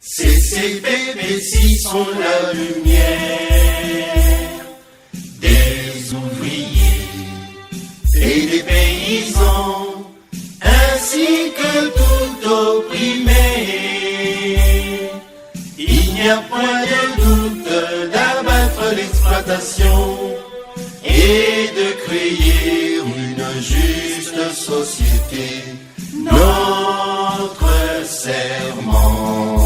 CCPPC sont la lumière des ouvriers et des paysans, ainsi que tout opprimé. Il n'y a point de doute d'abattre l'exploitation et de créer une juste société. Notre serment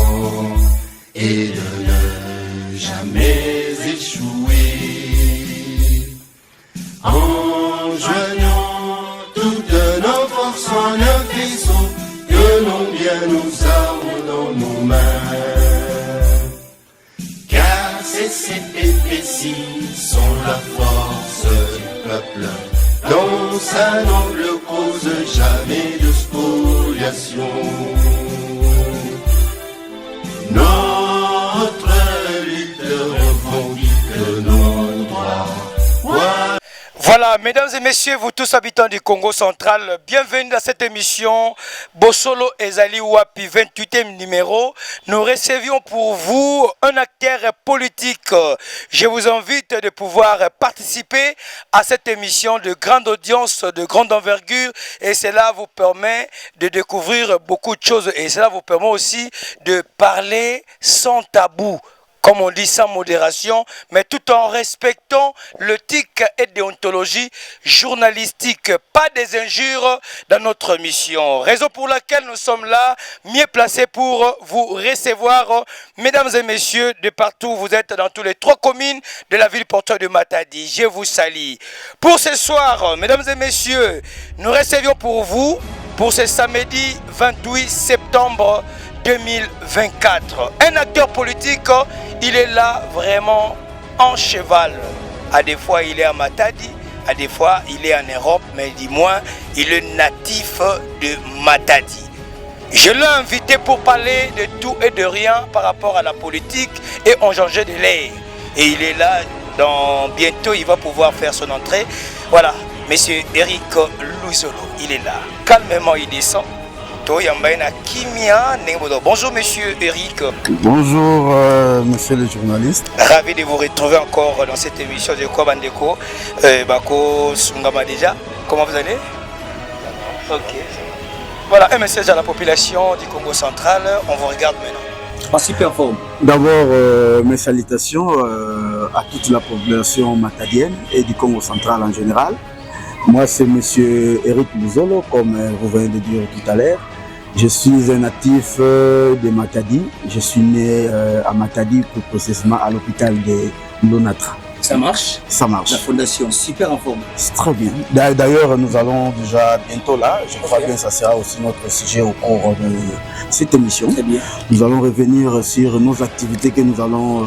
est de ne jamais échouer. En joignant toutes nos forces en un faisceau, que l'on bien nous armes dans nos mains. Car ces CPPC sont la force du peuple, dans sa noble cause, jamais de spoliation. Notre lutte revendique nos droits. Voilà, mesdames et messieurs, vous tous habitants du Congo central, bienvenue dans cette émission Bosolo Ezali Wapi, 28e numéro. Nous recevions pour vous un acteur politique. Je vous invite de pouvoir participer à cette émission de grande audience, de grande envergure, et cela vous permet de découvrir beaucoup de choses et cela vous permet aussi de parler sans tabou. Comme on dit, sans modération, mais tout en respectant l'éthique et déontologie journalistique. Pas des injures dans notre mission. Raison pour laquelle nous sommes là, mieux placés pour vous recevoir. Mesdames et messieurs, de partout, vous êtes dans tous les 3 communes de la ville porteur de Matadi. Je vous salue. Pour ce soir, mesdames et messieurs, nous recevions pour vous, pour ce samedi 28 septembre 2024. Un acteur politique, il est là vraiment en cheval. À des fois, il est à Matadi, à des fois, il est en Europe, mais du moins, il est natif de Matadi. Je l'ai invité pour parler de tout et de rien par rapport à la politique et on changeait de l'air. Et il est là, bientôt, il va pouvoir faire son entrée. Voilà, monsieur Eric Luzolo, il est là. Calmement, il descend. Bonjour monsieur Eric. Bonjour monsieur le journaliste. Ravi de vous retrouver encore dans cette émission de Kwa Bandeko. Bako Sungama déjà. Comment vous allez? Ok. Voilà, un message à la population du Congo central. On vous regarde maintenant. En super forme. D'abord, mes salutations à toute la population matadienne et du Congo central en général. Moi, c'est monsieur Eric Luzolo, comme vous venez de dire tout à l'heure. Je suis un natif de Matadi. Je suis né à Matadi, plus précisément à l'hôpital de Lonatra. Ça marche? Ça marche. La fondation, super en forme. C'est très bien. D'ailleurs, nous allons déjà bientôt là. Je crois bien que ça sera aussi notre sujet au cours de cette émission. Très bien. Nous allons revenir sur nos activités que nous allons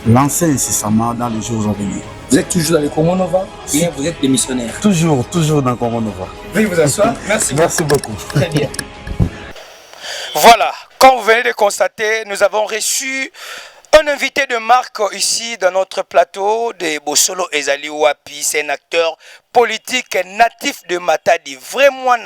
lancer incessamment dans les jours à venir. Vous êtes toujours dans le Congo Nova? Bien, vous êtes des missionnaires. Toujours dans le Congo Nova. Veuillez vous asseoir. Merci. Merci beaucoup. Très bien. Voilà, comme vous venez de constater, nous avons reçu un invité de marque ici dans notre plateau de Bosolo Ezali Wapi. C'est un acteur politique natif de Matadi, vraiment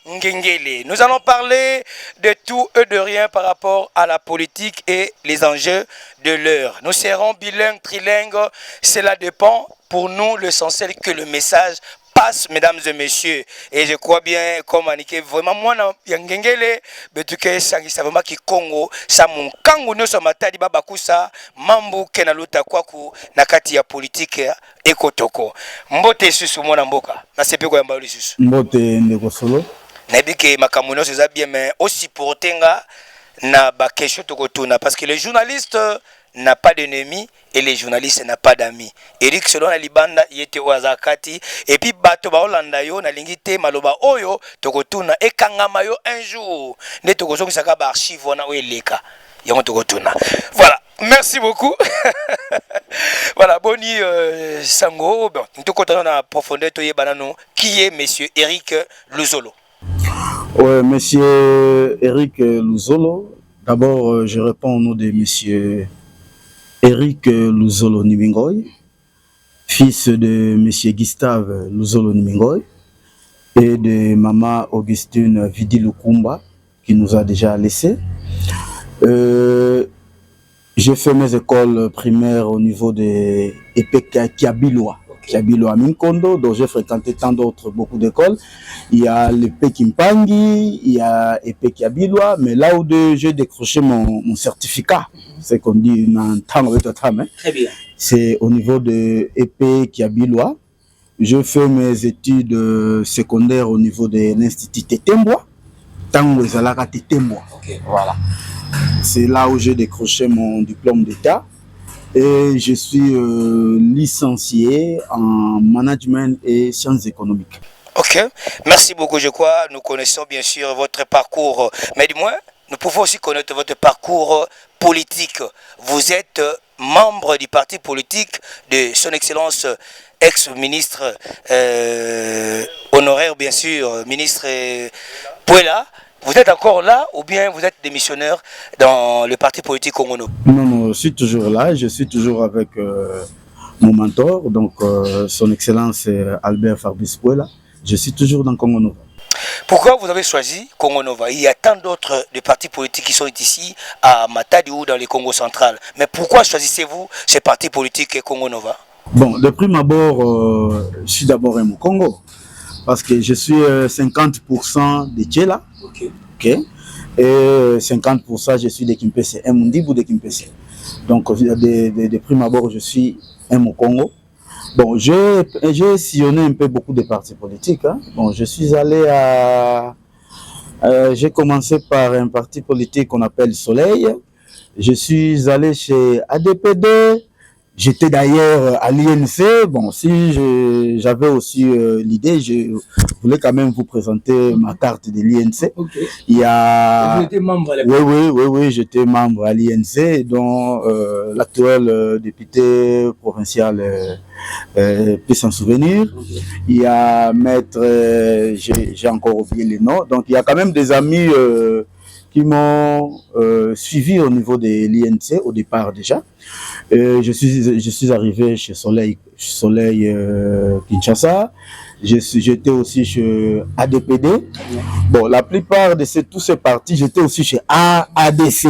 Ngengele. Nous allons parler de tout et de rien par rapport à la politique et les enjeux de l'heure. Nous serons bilingues, trilingues, cela dépend. Pour nous, l'essentiel que le message passe, mesdames et messieurs. Et je crois bien, comme Anike, vraiment, moi, Ngengele, betuke sangisa vraiment ki Congo, sa mon kango no so Matadi babakusa, mambu kenaluta kwaku nakati ya politique ekotoko. Mbote susu mona mboka. Na sepe ko yamba susu. Mbote ndeko solo. Na bike makamuno c'est bien mais aussi portenga na ba question tokotuna parce que les journalistes n'a pas d'ennemis et les journalistes n'a pas d'amis. Eric selon la libanda yete wazakati et puis bato ba Holanda yo na lingite maloba oyo tokotuna e kangama yo un jour ne tokozo saka ba archive wana weleka yango tokotuna. Voilà, merci beaucoup. Voilà, boni sango bon tokotana na profondeur to yebanano qui est monsieur Eric Luzolo. Ouais, monsieur Eric Luzolo. D'abord, je réponds au nom de monsieur Eric Luzolo Nimingoy, fils de monsieur Gustave Luzolo Nimingoy et de maman Augustine Vidi Lukumba qui nous a déjà laissés. J'ai fait mes écoles primaires au niveau de EPK Kiabiloa. Kiabiloa Minkondo, dont j'ai fréquenté tant d'autres, beaucoup d'écoles. Il y a l'EP Kimpangi, il y a EP Kiabiloa, mais là où j'ai décroché mon certificat, c'est qu'on dit dans Très bien. c'est au niveau de EP Kiabiloa. Je fais mes études secondaires au niveau de l'Institut Tetemboa. Tango Ezalaka Tetemboa. Voilà. C'est là où j'ai décroché mon diplôme d'État et je suis licencié en management et sciences économiques. Ok, merci beaucoup. Je crois nous connaissons bien sûr votre parcours, mais du moins, nous pouvons aussi connaître votre parcours politique. Vous êtes membre du parti politique de Son Excellence ex-ministre honoraire, bien sûr, ministre Pouela. Vous êtes encore là ou bien vous êtes démissionnaire dans le parti politique Congo? Non, je suis toujours là, je suis toujours avec mon mentor, donc son excellence Albert Farbis Pouela. Je suis toujours dans Congo Nova. Pourquoi vous avez choisi Congo Nova? Il y a tant d'autres partis politiques qui sont ici à Matadi ou dans le Congo central. Mais pourquoi choisissez-vous ces partis politiques Congo Nova? Bon, de prime abord, je suis d'abord un Congo. Parce que je suis 50% de Tchela. Ok. Et 50% je suis de Kimpese. Un Mundibou de Kimpese. Donc, de prime abord, je suis un Congo. Bon, j'ai sillonné un peu beaucoup de partis politiques. Hein. Bon, je suis allé à... j'ai commencé par un parti politique qu'on appelle Soleil. Je suis allé chez ADPD. J'étais d'ailleurs à l'INC. Bon, si j'avais aussi l'idée, je voulais quand même vous présenter ma carte de l'INC. Okay. Il y a... Vous étiez membre à l'époque? Oui, j'étais membre à l'INC, dont l'actuel député provincial peut s'en souvenir. Okay. Il y a Maître, j'ai encore oublié les noms, donc il y a quand même des amis qui m'ont suivi au niveau de l'INC au départ déjà. Je suis arrivé chez Soleil Kinshasa. J'étais aussi chez ADPD. Bon, la plupart de tous ces partis, j'étais aussi chez ADC.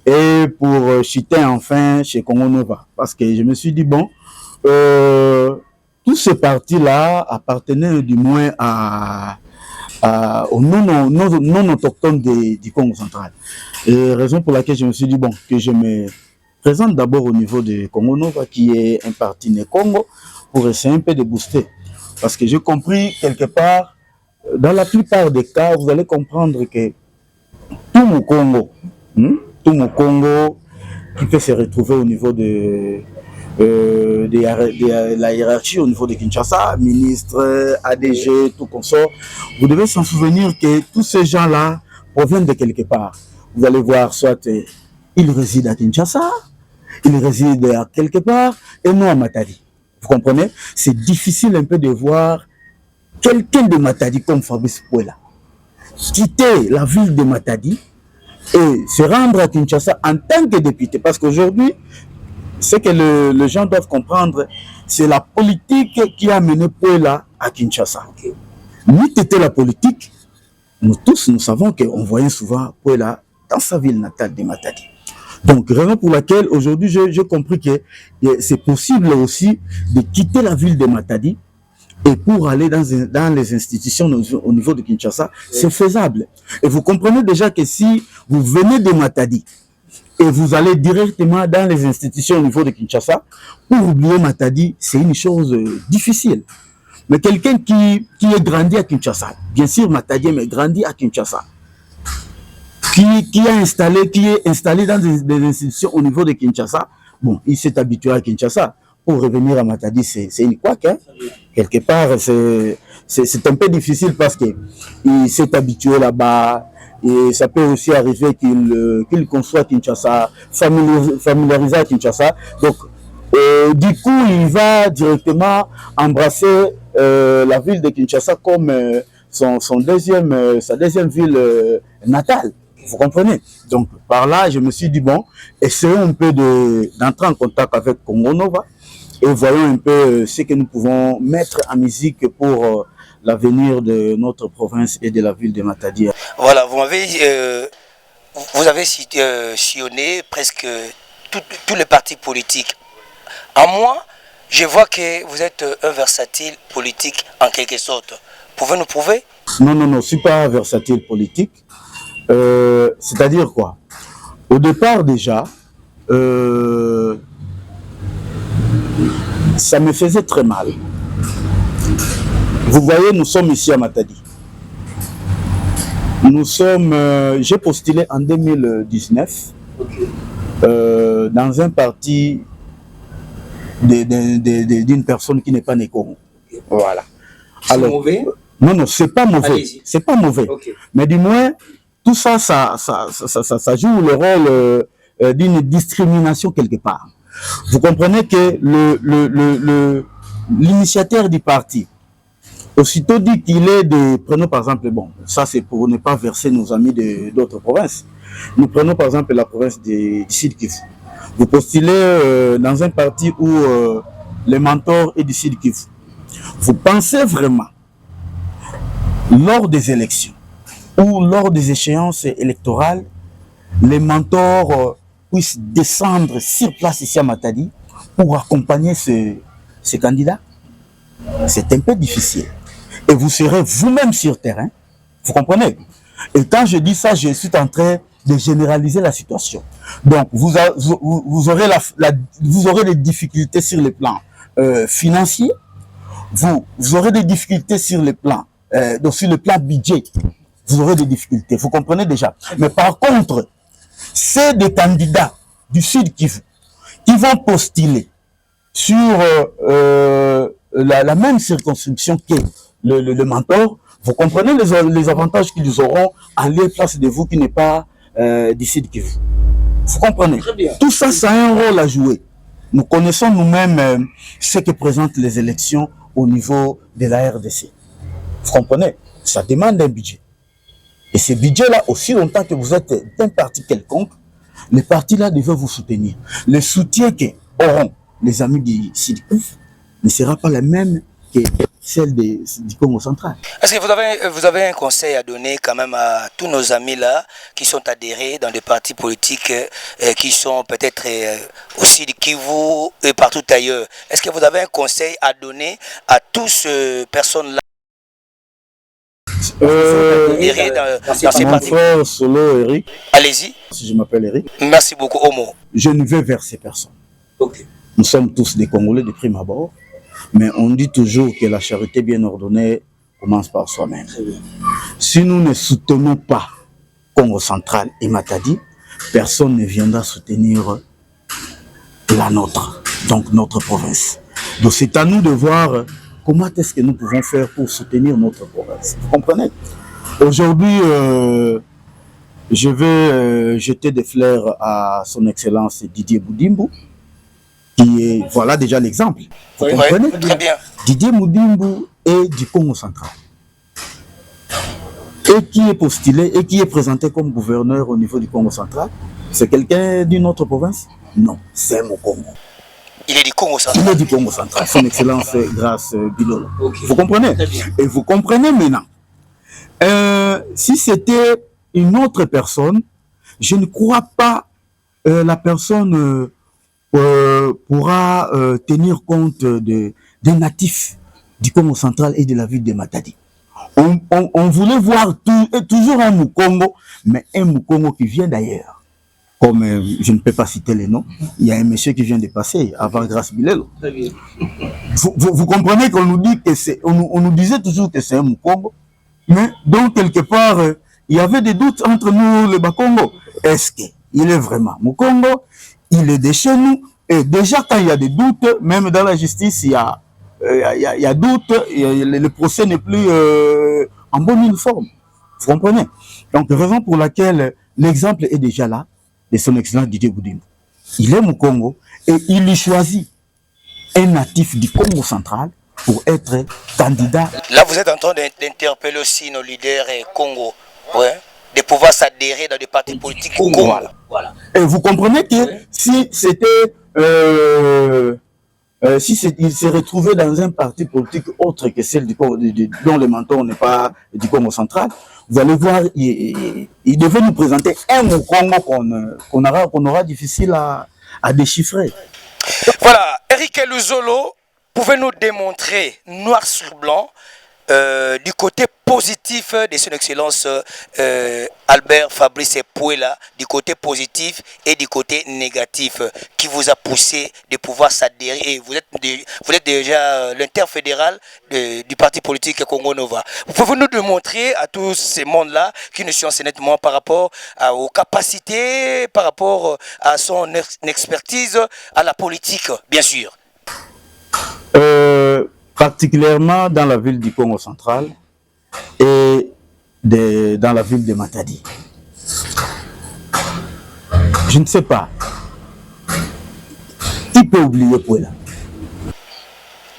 Et pour chiter enfin chez Congo Nova. Parce que je me suis dit, bon, tous ces partis-là appartenaient du moins aux non-autochtones du Congo central. Et raison pour laquelle je me suis dit, bon, que je me présente d'abord au niveau de Congo Nova, qui est un parti né Congo, pour essayer un peu de booster. Parce que j'ai compris quelque part, dans la plupart des cas, vous allez comprendre que tout mon Congo qui peut se retrouver au niveau de la hiérarchie, au niveau de Kinshasa, ministre, ADG, tout consort, vous devez s'en souvenir que tous ces gens-là proviennent de quelque part. Vous allez voir, soit ils résident à Kinshasa, ils résident à quelque part, et non à Matadi. Vous comprenez? C'est difficile un peu de voir quelqu'un de Matadi comme Fabrice Pouela quitter la ville de Matadi et se rendre à Kinshasa en tant que député. Parce qu'aujourd'hui, ce que les gens doivent comprendre, c'est la politique qui a mené Pouela à Kinshasa. N'eût été la politique, nous tous, nous savons qu'on voyait souvent Pouela dans sa ville natale de Matadi. Donc, raison pour laquelle aujourd'hui j'ai compris que c'est possible aussi de quitter la ville de Matadi et pour aller dans les institutions au niveau de Kinshasa, c'est faisable. Et vous comprenez déjà que si vous venez de Matadi et vous allez directement dans les institutions au niveau de Kinshasa, pour oublier Matadi, c'est une chose difficile. Mais quelqu'un qui est grandi à Kinshasa, bien sûr Matadi, mais grandi à Kinshasa, qui est installé dans des institutions au niveau de Kinshasa, bon, il s'est habitué à Kinshasa. Pour revenir à Matadi, c'est une couac. Hein? Quelque part, c'est un peu difficile parce qu'il s'est habitué là-bas. Et ça peut aussi arriver qu'il conçoit Kinshasa, familiarisé à Kinshasa. Donc, du coup, il va directement embrasser la ville de Kinshasa comme sa deuxième ville natale. Vous comprenez? Donc, par là, je me suis dit, bon, essayons un peu d'entrer en contact avec Congo Nova et voyons un peu ce que nous pouvons mettre en musique pour l'avenir de notre province et de la ville de Matadi. Voilà, vous avez sillonné presque tous les partis politiques. En moi, je vois que vous êtes un versatile politique en quelque sorte. Pouvez nous prouver? Non, non, non, je ne suis pas versatile politique. C'est-à-dire quoi? Au départ déjà, ça me faisait très mal. Vous voyez, nous sommes ici à Matadi. Nous sommes, j'ai postulé en 2019 dans un parti d'une personne qui n'est pas Néko. Voilà. C'est mauvais? Non, non, c'est pas mauvais. C'est pas mauvais. Okay. Mais du moins, tout ça, ça joue le rôle d'une discrimination quelque part. Vous comprenez que l'initiateur du parti, aussitôt dit qu'il est de... Prenons par exemple, bon, ça c'est pour ne pas verser nos amis d'autres provinces. Nous prenons par exemple la province du Sud Kivu. Vous postulez dans un parti où les mentors est du Sud Kivu. Vous pensez vraiment, lors des élections ou lors des échéances électorales, les mentors puissent descendre sur place ici à Matadi pour accompagner ces candidats? C'est un peu difficile. Et vous serez vous-même sur terrain. Vous comprenez? Et quand je dis ça, je suis en train de généraliser la situation. Donc, vous aurez des difficultés sur le plan financier. Vous aurez des difficultés sur le plan budget. Vous aurez des difficultés. Vous comprenez déjà? Mais par contre, c'est des candidats du Sud Kivu qui vont postuler sur la même circonscription que le mentor. Vous comprenez les avantages qu'ils auront à leur place de vous qui n'est pas du Sud Kivu. Vous comprenez? Très bien. Tout ça, ça a un rôle à jouer. Nous connaissons nous-mêmes ce que présentent les élections au niveau de la RDC. Vous comprenez? Ça demande un budget. Et ce budget-là, aussi longtemps que vous êtes d'un parti quelconque, les partis-là devaient vous soutenir. Le soutien qu'auront les amis du Sud Kivu ne sera pas la même que celle du Congo central. Est-ce que vous avez un conseil à donner quand même à tous nos amis-là qui sont adhérés dans des partis politiques qui sont peut-être aussi du Kivu et partout ailleurs? Est-ce que vous avez un conseil à donner à tous ces personnes-là adhérées dans ces mon partis? frère Solo Eric. Allez-y. Si je m'appelle Eric. Merci beaucoup, Homo. Je ne vais verser personne. Okay. Nous sommes tous des Congolais de prime abord. Mais on dit toujours que la charité bien ordonnée commence par soi-même. Si nous ne soutenons pas Congo central et Matadi, personne ne viendra soutenir la nôtre, donc notre province. Donc c'est à nous de voir comment est-ce que nous pouvons faire pour soutenir notre province. Vous comprenez? Aujourd'hui, je vais jeter des fleurs à son Excellence Didier Boudimbo, qui est, voilà déjà l'exemple. Vous comprenez? Très bien. Didier Boudimbo est du Congo central. Et qui est postulé et qui est présenté comme gouverneur au niveau du Congo central. C'est quelqu'un d'une autre province? Non, c'est mon Congo. Il est du Congo central. Il est du Congo central. Son Excellence Grâce Bilolo. Okay. Vous comprenez? Et vous comprenez maintenant. Si c'était une autre personne, je ne crois pas la personne pourra tenir compte des natifs du Congo central et de la ville de Matadi. On voulait voir toujours un Mukongo, mais un Mukongo qui vient d'ailleurs. Comme je ne peux pas citer les noms, il y a un monsieur qui vient de passer avant Grâce Bilelo. Vous comprenez qu'on nous dit que on nous disait toujours que c'est un Mukongo, mais donc quelque part il y avait des doutes entre nous les Bakongo. Est-ce qu'il est vraiment Mukongo? Il est de chez nous. Et déjà, quand il y a des doutes, même dans la justice, il y a doute, le procès n'est plus en bonne uniforme. Vous comprenez? Donc, raison pour laquelle l'exemple est déjà là, de son excellence Didier Boudimbo. Il est Mukongo et il lui choisit un natif du Congo central pour être candidat. Là, vous êtes en train d'interpeller aussi nos leaders Congo. Ouais. De pouvoir s'adhérer dans des partis politiques Congo. Voilà. Et vous comprenez que si c'était il s'est retrouvé dans un parti politique autre que celle dont le mentor n'est pas du Congo central, vous allez voir, il devait nous présenter un Congo qu'on aura difficile à à déchiffrer. Voilà, Eric Luzolo, pouvez-nous démontrer noir sur blanc du côté positif de son excellence Albert Fabrice Puela, du côté positif et du côté négatif qui vous a poussé de pouvoir s'adhérer. Et vous êtes déjà l'interfédéral du parti politique Congo Nova. Vous pouvez nous démontrer à tous ces mondes-là qui nous sont nettement par rapport aux capacités, par rapport à son expertise, à la politique, bien sûr. Particulièrement dans la ville du Congo central et dans la ville de Matadi. Je ne sais pas. Qui peut oublier Puela?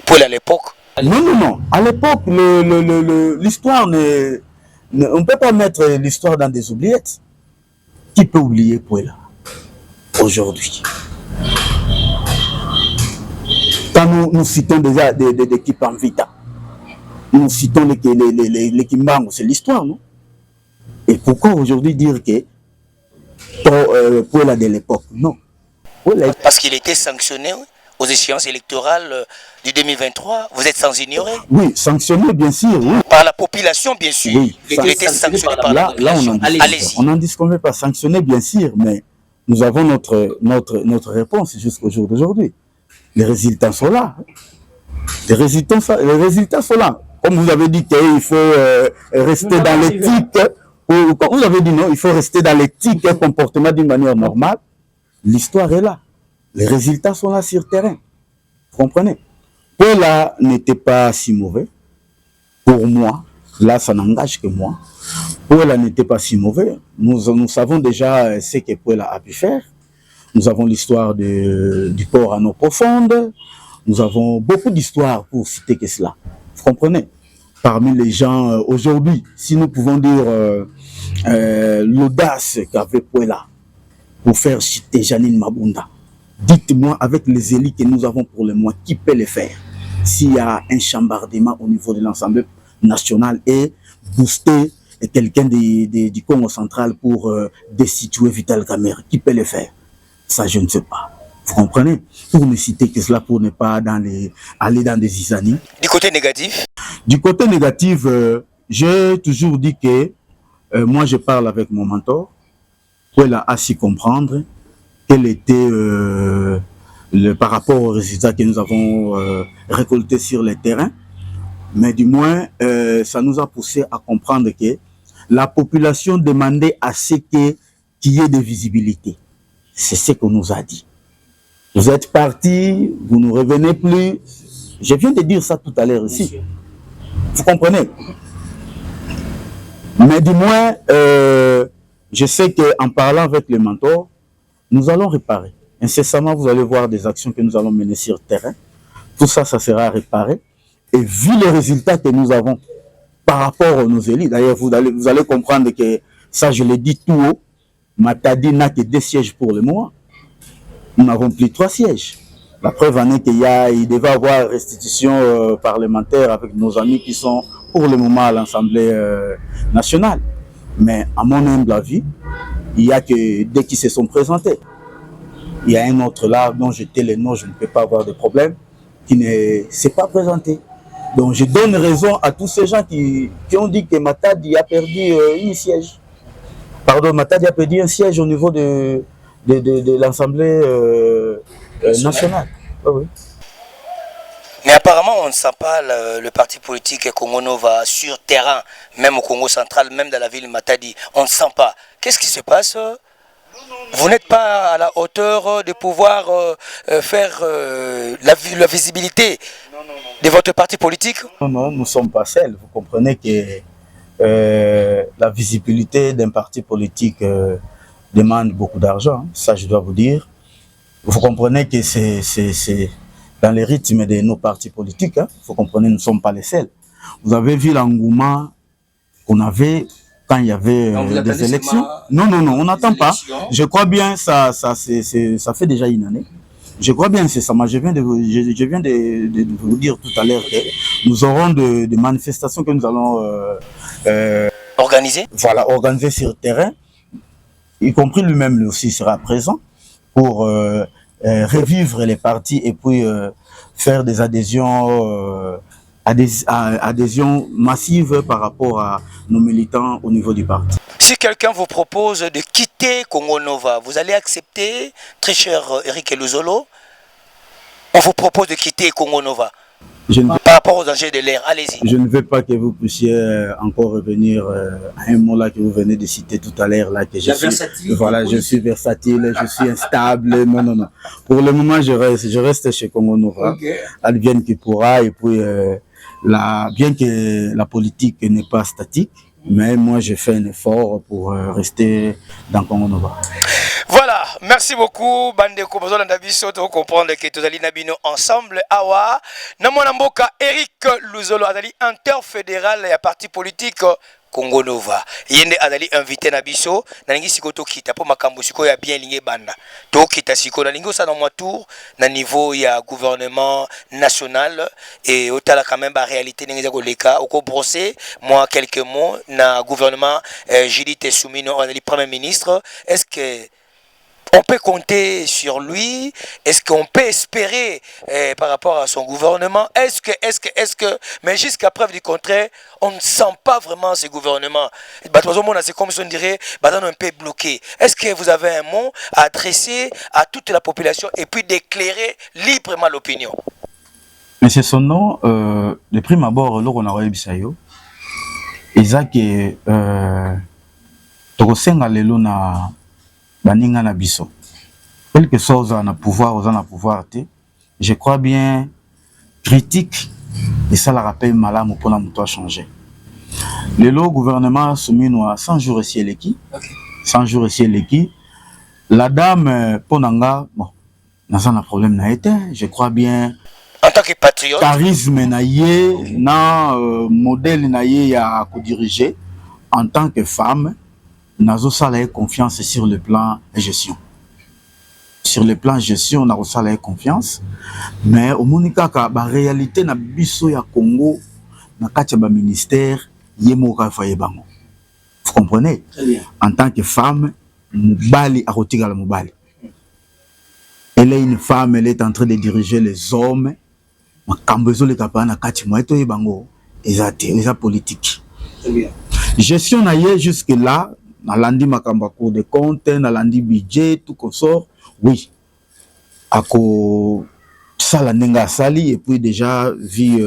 Puela à l'époque? Non, non, non. À l'époque, l'histoire on ne peut pas mettre l'histoire dans des oubliettes. Qui peut oublier Puela aujourd'hui? Quand nous citons déjà des Kipamvita, nous citons les Kimbango, c'est l'histoire, non? Et pourquoi aujourd'hui dire que Puela de l'époque? Non. Parce qu'il était sanctionné aux échéances électorales du 2023, vous êtes sans ignorer? Oui, sanctionné, bien sûr, oui. Par la population, bien sûr. Oui, il était sanctionné par la population. Allez-y. On n'en disconvient pas, sanctionné, bien sûr, mais nous avons notre réponse jusqu'au jour d'aujourd'hui. Les résultats sont là. Les résultats sont là. Comme vous avez dit qu'il faut rester dans l'éthique, ou comme vous avez dit non, il faut rester dans l'éthique et le comportement d'une manière normale. L'histoire est là. Les résultats sont là sur le terrain. Vous comprenez? Puela n'était pas si mauvais. Pour moi, là, ça n'engage que moi. Puela n'était pas si mauvais. Nous savons déjà ce que Puela a pu faire. Nous avons l'histoire du port à eau profonde. Nous avons beaucoup d'histoires pour citer que cela. Vous comprenez? Parmi les gens aujourd'hui, si nous pouvons dire l'audace qu'avait Puela pour faire citer Janine Mabunda, dites-moi avec les élites que nous avons pour le moment, qui peut le faire? S'il y a un chambardement au niveau de l'Assemblée nationale et booster quelqu'un du Congo central pour destituer Vital Kamerhe, qui peut le faire? Ça, je ne sais pas. Vous comprenez? Pour ne citer que cela, pour ne pas aller dans des isanies. Du côté négatif? Du côté négatif, j'ai toujours dit que moi, je parle avec mon mentor. Puela a su comprendre quel était par rapport aux résultats que nous avons récoltés sur le terrain. Mais du moins, ça nous a poussé à comprendre que la population demandait à ce qu'il y ait de visibilité. C'est ce qu'on nous a dit. Vous êtes partis, vous ne revenez plus. Je viens de dire ça tout à l'heure ici. Vous comprenez? Mais du moins, je sais qu'en parlant avec les mentors, nous allons réparer. Incessamment, vous allez voir des actions que nous allons mener sur le terrain. Tout ça, ça sera réparé. Et vu les résultats que nous avons par rapport à nos élites, d'ailleurs, vous allez comprendre que ça, je l'ai dit tout haut, Matadi n'a que 2 sièges pour le moment. Nous n'avons plus 3 sièges. La preuve en est qu'il devait y avoir restitution parlementaire avec nos amis qui sont pour le moment à l'Assemblée nationale. Mais à mon humble avis, il y a que dès qu'ils se sont présentés. Il y a un autre là dont je tais les noms, je ne peux pas avoir de problème, qui ne s'est pas présenté. Donc je donne raison à tous ces gens qui ont dit que Matadi a perdu un siège. Pardon, Matadi a perdu un siège au niveau de l'Assemblée nationale. Oui. Mais apparemment, on ne sent pas le parti politique Congo Nova sur terrain, même au Congo central, même dans la ville de Matadi. On ne sent pas. Qu'est-ce qui se passe? Vous n'êtes pas à la hauteur de pouvoir faire la visibilité de votre parti politique? Non, non, nous ne sommes pas seuls. Vous comprenez que la visibilité d'un parti politique demande beaucoup d'argent. Ça, je dois vous dire. Vous comprenez que c'est dans les rythmes de nos partis politiques. Hein. Vous comprenez, nous ne sommes pas les seuls. Vous avez vu l'engouement qu'on avait quand il y avait des élections. Non, non, non, on n'attend pas. Je crois bien, ça fait déjà une année. Je crois bien, c'est ça. Moi, je viens de vous dire tout à l'heure que nous aurons des manifestations que nous allons organiser. Voilà, organiser sur le terrain. Y compris lui-même, lui aussi, sera présent pour revivre les partis et puis faire des adhésions, adhésions massives par rapport à nos militants au niveau du parti. Si quelqu'un vous propose de quitter Congo Nova, vous allez accepter, très cher Eric Luzolo? On vous propose de quitter Congo Nova par rapport aux enjeux de l'air. Allez-y. Je ne veux pas que vous puissiez encore revenir à un mot là que vous venez de citer tout à l'heure là que je suis, voilà, je suis versatile, je suis instable. Non, non, non. Pour le moment, je reste chez Congo Nova. Okay. Advienne qui pourra. Et puis, bien que la politique n'est pas statique, mais moi, je fais un effort pour rester dans Congo Nova. Voilà, merci beaucoup. Bande Kobozo Landabiso, tu comprendre que tous allons nabino ensemble. Awa, namona mboka Eric Luzolo, azali interfédéral et parti politique Congo Nova. Yende azali invité nabiso, nalingi sikoto kita po makambo siko ya bien lié banda. To kita siko nalingi ça dans mon tour na niveau ya gouvernement national et otala quand même ba réalité n'engeza ko leka oko brosser moi quelques mots na gouvernement Judith Soumino azali premier ministre. Est-ce que on peut compter sur lui? Est-ce qu'on peut espérer par rapport à son gouvernement? Est-ce que, mais jusqu'à preuve du contraire, on ne sent pas vraiment ce gouvernement. C'est comme si on dirait, on est un peu bloqué. Est-ce que vous avez un mot à adresser à toute la population et puis d'éclairer librement l'opinion? Mais c'est son nom, de prime abord, là on a eu Bisayo. Isaac est, Tokosenga lelo na baninga na biso. Quelque chose en a pouvoir, je crois bien critique et ça la rappelle malamu pour la muto changer. Le gouvernement soumis à 100 jours ici l'équipe. 100 jours ici l'équipe. La dame ponanga bon, n'a pas de problème n'a été, je crois bien en tant que patriote charisme na yé na modèle na yé à co-diriger en tant que femme. Nazo sala confiance sur le plan gestion. Sur le plan gestion, nazo sala confiance. Mais au monika ka ba réalité na biso ya Congo na kati ba ministère yemoka faye bango. Vous comprenez? Très bien. En tant que femme, mubali akotika la mubali. Elle est une femme, elle est en train de diriger les hommes. Makambezo le kapa na kati moeto yebango eza politique. Très bien. Gestion na yé jusque là. Nalandi makamba cour de compte, nalandi budget, tout consort, oui. Ako sala nenga sali et puis déjà vu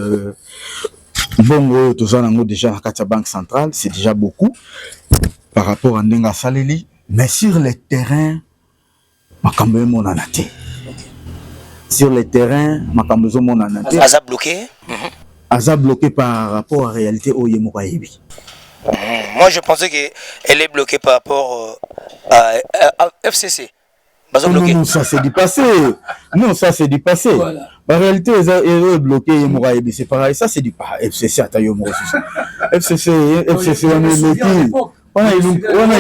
bongo tout ça nango déjà à la banque centrale, c'est déjà beaucoup par rapport à nenga salili, mais sur le terrain makambo mon anate. Sur le terrain makambo mon anate. Aza bloqué. Aza bloqué par rapport à la réalité au yemoka yebi. Moi, je pensais qu'elle est bloquée par rapport à FCC. Non, ça c'est du passé. Non, ça c'est du passé. Voilà. En réalité, elle est bloquée. C'est pareil. Ça c'est du passé. FCC, FCC, on a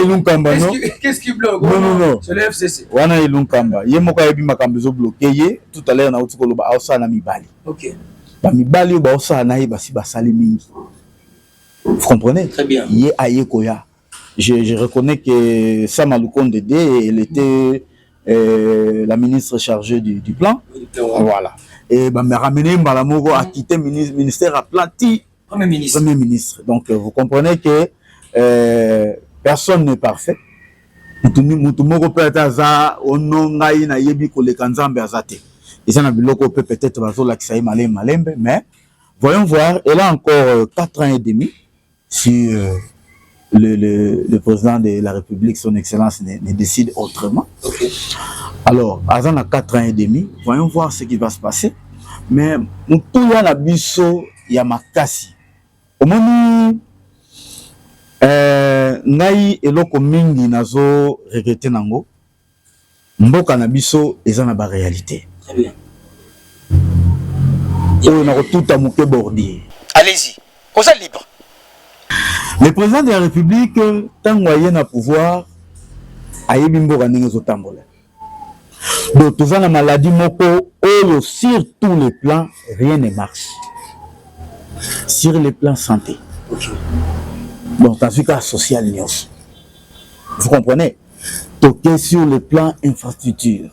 eu Kamba, non? Qu'est-ce qui bloque? Non. C'est le FCC. On a eu Kamba. Yemoka yebi makambezo bloqué. Tout à l'heure, on a eu Koloba Aosa na mibali. Ok. Ba mibali ba Aosa na basi basali mingi. Vous comprenez? Très bien. Je reconnais que Sama Lukonde Dede, elle était la ministre chargée du plan. Voilà. Et me ramener Mbalamogo a quitté le ministère à Planti. Premier ministre. Donc vous comprenez que personne n'est parfait. Mutumoko peut-être onongai na yebi ko le kanzambe azate. Et ça na biloko peut-être bazola ki saï malembe, mais voyons voir, elle a encore 4 ans et demi. Si le président de la République, son Excellence, ne décide autrement. Okay. Alors, Azan a 4 ans et demi, voyons voir ce qui va se passer. Mais, tout y a la biso, il y a makasi. Au moment ngai eloko mingi nazo regretter nango, mboka na biso eza na ba réalité. Très bien. On a tout à mouke bordier. Allez-y, vous êtes libre. Le président de la République, tant qu'il a pouvoir, a eu un peu donc, tout ça, la maladie, sur tous les plans, rien ne marche. Sur les plans santé. Donc, dans le cas social, vous comprenez? Donc, sur le plan infrastructure,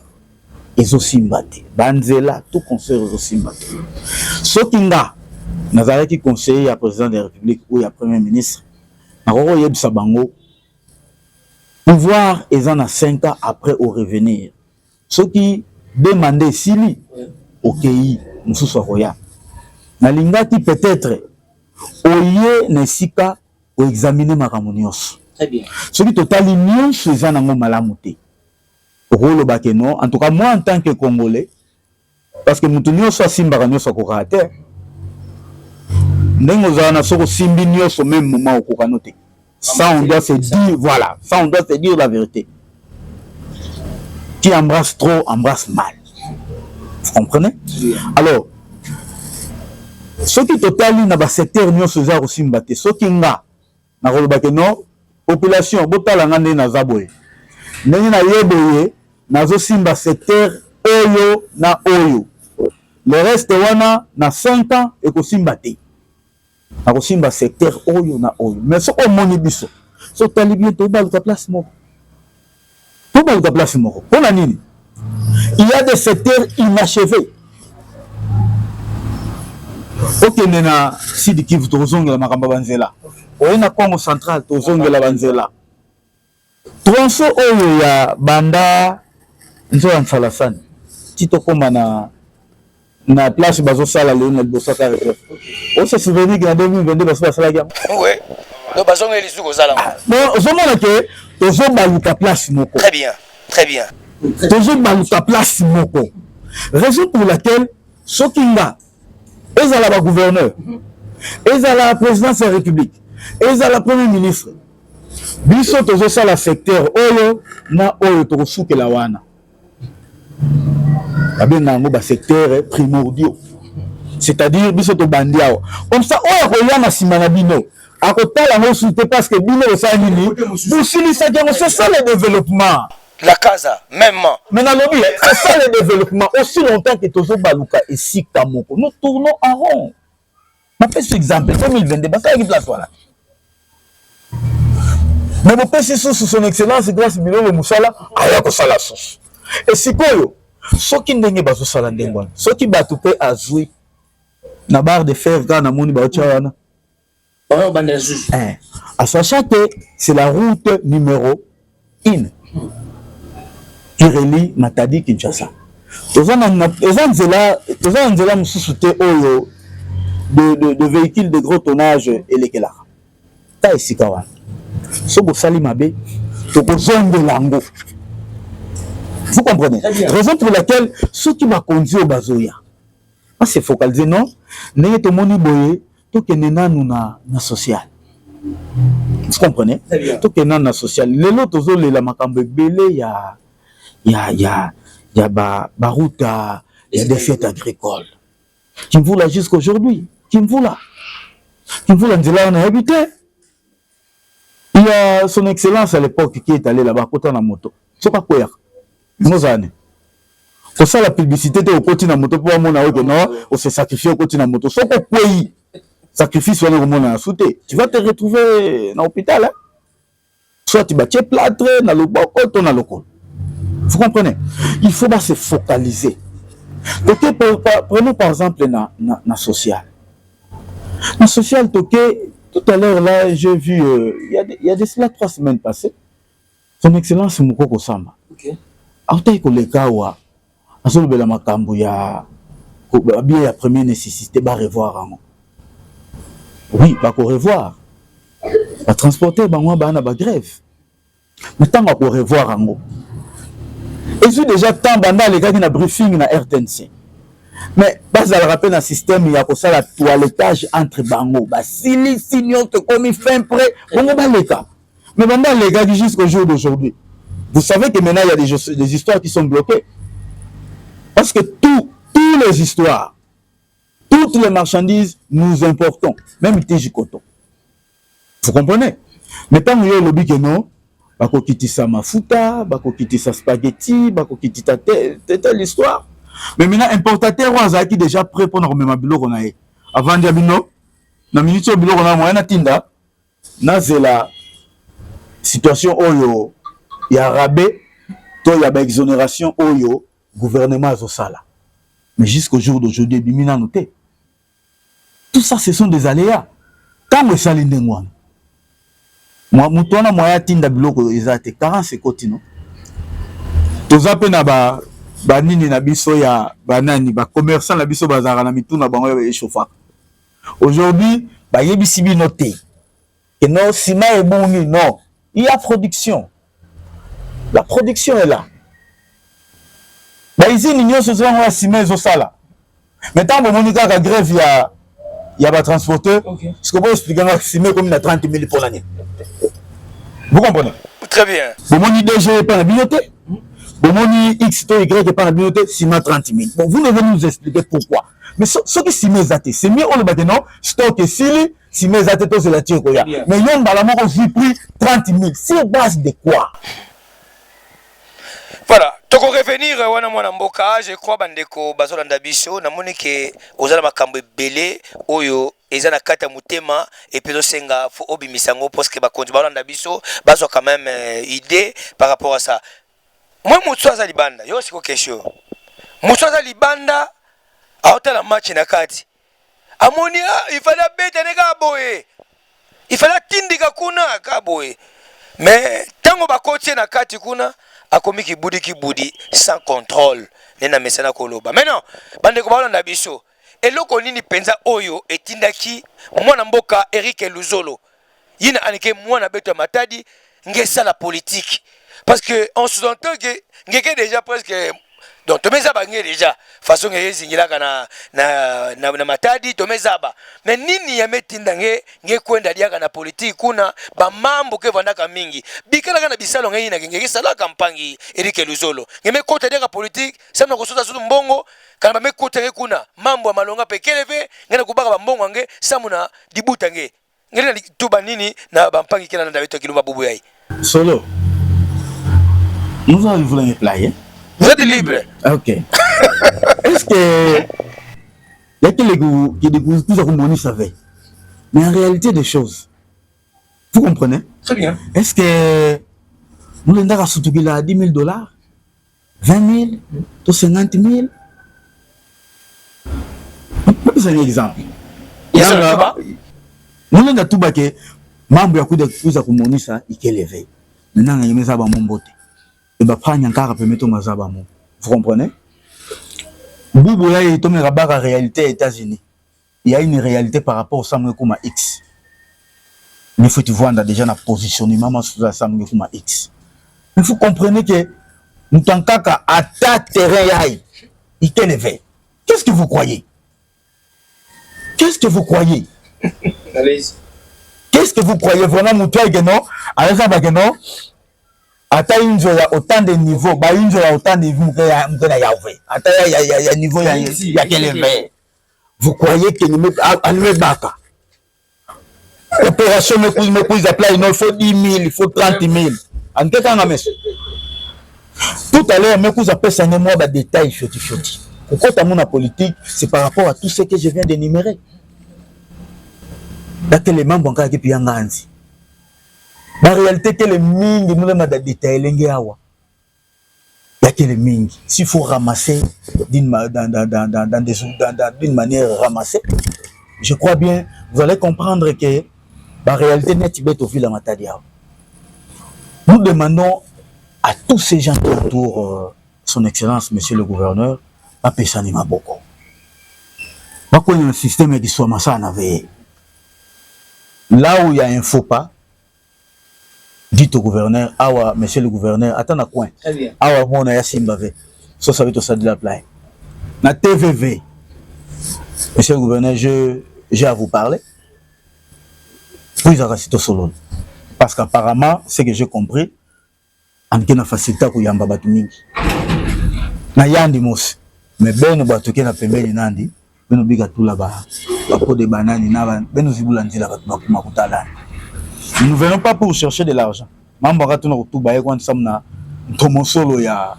ezosimbate banzela tout conseil ezosimbate soki nga nazalaki conseiller ya président de la République ou ya premier ministre nakoko yebisa bango pouvoir eza na 5 ans après au revenir soki demander sili okei mususu akoya nalingaki peut-être oye na esika oexaminer makambo nyonso soki totali nyonso eza nango malamu te okoloba non en tout cas moi en tant que Congolais parce que mutu nyonso asimbaka nyonso akokaa te ndenge ozala na soko simbi nyonso même moment okokano te ça on doit se dire voilà ça on doit se dire la vérité qui embrasse trop embrasse mal vous comprenez alors soki totali na basecteur nyonso eza kosimba te soki nga nakoloba non population botala nga ndenge naza boye ndenge nayeboye nazosimba secteur oyo na oyo le reste wana na 5 ans ekosimba te nakosimba secteur oyo na oyo mais so omoni biso so tali bien tobaluka place moko mpona nini il y a des secteurs inachevés okende na Sud Kivu tozongela makambo banzela oye na Congo central tozongela banzela tronso oyo ya banda nzoya Nsalasani titokoma na place bazosala lelo na liboso ka retraite ose souvenir que en 2022 basalaki oui donc bazongela lisuku kozala bon ozomona ke tozobaluka place moko très bien tozobaluka place moko raison pour laquelle soki nga ezala ba gouverneur ezala la présidence de la République ezala la premier ministre biso tozosala secteur oyo na oyo tokosukela wana abenga ngo ba secteur primordiaux c'est-à-dire biso to bandiao comme ça oyo koya na sima na bino akotala ngo souté parce que bino osali nini busili sa jango c'est ça le développement la casa même maintenant lobby c'est ça le développement aussi longtemps que tozo baluka et sika moko nous tournons en rond ma fait ce exemple 2022 basa qui place voilà mais mon père c'est sous son excellence grâce biloko le musala aya ko sala sous et sikoyo soki ndenge bazo sala ndengwana soki batu pe azui na barre de fer quand na moni ba wana à sachant que c'est la route numéro 1 qui relie Matadi Kinshasa tozanzela mususu te oyo de véhicules de gros tonnage elekela ta esika wana so bosali mabe tokozongela yango. Vous comprenez? Raison pour laquelle ceux qui m'a conduit au bazoya, on s'est focalisé, non? N'est pas mon iboye, tout que n'est nous na social. Vous comprenez? Tout que na social. Les autres zones les la makambe belé ya baruta, il y a des fêtes agricoles. Qui me voulait jusqu'aujourd'hui? Qui me voulait? Qui me voulait dire on a habité? Il y a son excellence à l'époque qui est allé là-bas côté na moto. C'est pas quoi? Nous années. Pour ça la publicité de au côté na moto pour mon août non, on se sacrifie au côté na moto. Sauf au pays sacrifice on est mon à sauter. Tu vas te retrouver dans l'hôpital hein? Soit tu vas te plâtre dans le boko ton dans le col. Vous comprenez? Il faut pas se focaliser. Donc prenons par exemple na social. Na social toqué tout à l'heure là j'ai vu il y a de cela 3 semaines passées. Son excellence Mukoko Samba. OK. Autay ko lekawa asolobela makambo ya bien ya première nécessité ba revoir ango. Oui, ba ko revoir. Ba transporter bango ba na ba grève. Mais tant ba ko revoir ango. Et c'est déjà temps banda les gars qui na briefing na RTNC. Mais bas ça le rappelle un système il y a ko ça la toilettage entre bango ba sili signon te comme fin prêt bongo ba leka. Mais banda les gars jusqu'au jour d'aujourd'hui. Vous savez que maintenant, il y a des histoires qui sont bloquées. Parce que toutes les histoires, toutes les marchandises, nous importons. Même Tiji Coton. Vous comprenez? Mais tant qu'il y a le lobby que non, bako kiti sa mafuta, bako kiti sa spaghetti, bako kiti ta telle histoire. Mais maintenant, importateur, on a déjà prêt pour nous remettre un bilot qu'on a. Avant de dire, na minute au bilot qu'on a, moyen à tinda, na zela situation oyo. Il y a rabais, il y a exonération oyo, gouvernement azosala. Mais jusqu'au jour d'aujourd'hui, bimina noté. Tout ça, ce sont des aléas. Quand vous salez ndengwana, moi, moutona moya tinda biloko ezate 40 sekoti non. Toza pe na ba nini na biso ya banani ba commerçant na biso bazara na mituna bango ya échauffa. Aujourd'hui, ba yebisi bi noté. Et non, ciment est bon non. Il y a production. La production est là. Bah ici l'union se soit en ciment au sala. Maintenant bon monika ka grève il y a pas transporteur. Ce que vous expliquer que ciment comme 30 000 pour l'année. Vous comprenez? Très bien. Bon moni DG pas la bibliothèque. Bon moni X to Y pas la bibliothèque, ciment 30 000. Bon vous ne venez nous expliquer pourquoi. Mais ce qui ciment zaté, c'est mieux on le maintenant stock et sili ciment zaté to c'est la tire koya. Mais yon bala moko prix 30 000. C'est base de quoi? Voilà, toko revenir wana mwana mboka, je crois bandeko bazolanda biso namoni ke ozala makambo ebele oyo eza na kata mutema et puis senga fo obimisango parce que bakonzi balanda biso bazo quand même idée par rapport à ça. Moi mutsoza libanda, yo siko question. Mutsoza libanda aota la match na kati. Amoni il fallait beta neka boye. Il fallait tindika kuna ka boye. Mais tango bakotie na kati kuna akomi kibudi sans contrôle nena mesana koloba maintenant bande ko balanda biso eloko nini penza oyo etindaki mwana mboka Eric Luzolo yina anike mwana beto matadi ngesa la politique parce que on sous-entend que ngeke déjà presque donc tomeza bangé déjà façon ngé zingilaka na matadi tomeza ba mais nini ya metinda nge kwenda diaka na politique kuna ba mambo ke vandaka mingi bikala kana bisalo ngai na ngeke sala kampangi Eric Luzolo ngeme kota diaka politique sama kosota sutu mbongo kana ba mekota nge kuna mambo ya malonga pekeleve ngena kubaka ba mbongo nge samuna dibuta nge ngena tuba nini na ba mpangi kila na David Kilumba bubu yai Solo nous allons vous les player. Vous êtes libre. Ok. Est-ce que il y a qui découvrent tout ça comme on savait? Mais en réalité des choses, vous comprenez? Très bien. Est-ce que nous l'avons surtout qu'il a 10 000 $, 20 000, 50 000? C'est un exemple. Nous l'avons tout baqué. Membre ya kuda kuza kumonisa ikelevé. Maintenant il y a mes abamons beauté. Et bah prendre encore peu mettre mes abamons. Vous comprenez? Boubou là il tombe rabat la réalité aux États-Unis. Il y a une réalité par rapport au Samuel Kuma X. Mais faut tu voir déjà la positionnement sur la Samuel Kuma X. Il faut comprendre que nous tant qu'à attaque terrain il élevé. Qu'est-ce que vous croyez? Qu'est-ce que vous croyez? Allez-y. Qu'est-ce que vous croyez vraiment Moutoua Geno avec ça Bageno ata une joie autant de niveaux ba une joie autant de niveaux que na yavé ata ya niveau ya quel élevé vous croyez que nous allumer baka opération me couille appelé il faut 10 000 il faut 30 000 en quel temps monsieur tout à l'heure me couille appelé ça ne moi ba détail choti pourquoi ta mon politique c'est par rapport à tout ce que je viens d'énumérer. D'accord, les membres encore qui puis en ganzi. La réalité que les mingi nous les détails lengi awa. D'accord les mingi. S'il faut ramasser d'une manière ramassée, je crois bien vous allez comprendre que la réalité n'est pas au fil de la matadia. Nous demandons à tous ces gens qui entourent son excellence monsieur le gouverneur à Pessani Maboko. Pourquoi il y a un système qui soit massa en avait. Là où il y a un faux pas, dites au gouverneur, awa, monsieur le gouverneur, attends à coin. Très bien. Awa, mon aya Simbavé. Ça va être au stade de la plage. Na TVV. Monsieur le gouverneur, j'ai à vous parler. Puis, il y a solo. Parce qu'apparemment, ce que j'ai compris, en qui n'a facilité pour yamba batumingi. Na yandi mos. Mais ben, batuke na pembe ni nandi. Beno biga tout là-bas. Pour des bananes, nous ne venons pas pour chercher de l'argent. Mambo ratouna tout baye quand samna tomosolo ya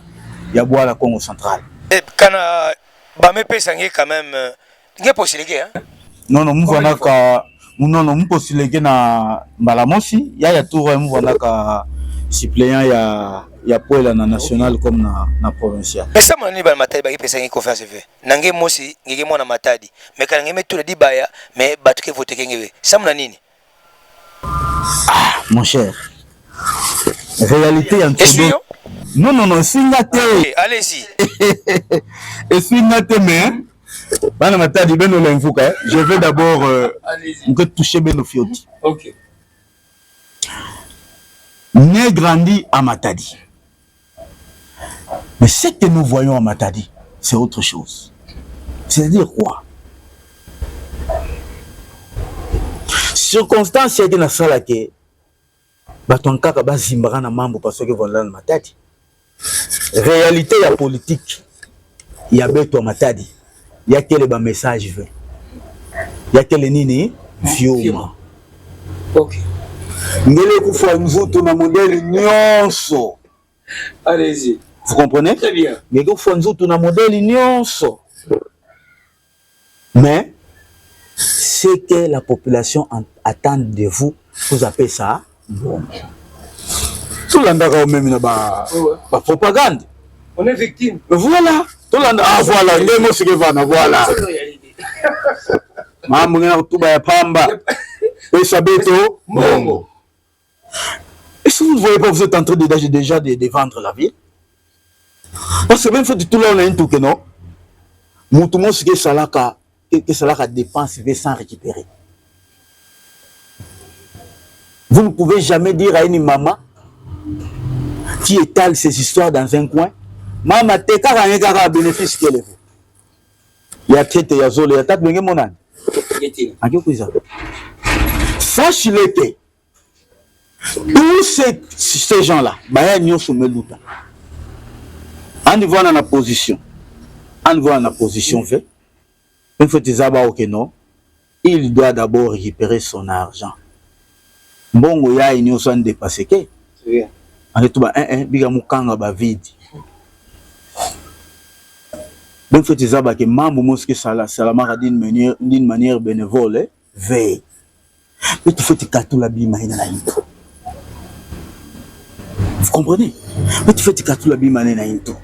bois la Congo central. Et kana ba me pesangi quand même nge possibilité hein. Non muvana ka non possibilité na mbalamosi ya tour muvana ka suppléant ya poela na national comme na provincial. Mais ça mon ba matadi ba pesa ngi confiance fait. Nange mosi ngige mona matadi. Mais quand ngeme tout le dibaya mais batuke vote kengewe. Ça mon nini? Ah mon cher. Réalité en tout. Non, swingate. Allez-y. Et swingate mais bana matadi beno lenfuka. Je vais d'abord toucher beno fioti. OK. Né grandi à Matadi. Mais ce que nous voyons à Matadi, c'est autre chose. C'est-à-dire quoi? Circonstance c'est que na sala ke batonkaka bazimbara na mambo parce que voilà na Matadi. Réalité ya politique ya beto à Matadi. Ya quel ba message veut. Ya quel nini fiuma. OK. Ngele kufa nzutu na modèle nyonso. Allez-y. Vous comprenez? Très bien. Ngele kufa nzutu na modèle nyonso. Mais ce que la population attend de vous, vous appelez ça bon. Tout l'andaka même na ba propagande. On est victime. Voilà. Tout l'andaka voilà, ndemo ce que va na voilà. Mambo ngena kutuba ya pamba. Pesa beto mongo. Et si vous ne voyez pas, vous êtes en train déjà de vendre la ville. Parce que même si tout là on a un tout que non, moutoumon ce que salaka dépense sans récupérer. Vous ne pouvez jamais dire à une maman qui étale ses histoires dans un coin, maman te kaka bénéfice qu'elle est. Il y a traité ya zolo ya tat benge monane. Sache-le que tous ces gens-là, baya nyonso meluta. En niveau dans la position, fait, une fois que non, il doit d'abord récupérer son argent. Bongo ya nyonso en dépasser que. C'est bien. En tout ba biga mukanga ba vide. Donc faut que mambo moske salama d'une manière bénévole, veille. Mais tu fais tout la bima na into. Vous comprenez? Mais tu fais tout la bima na into.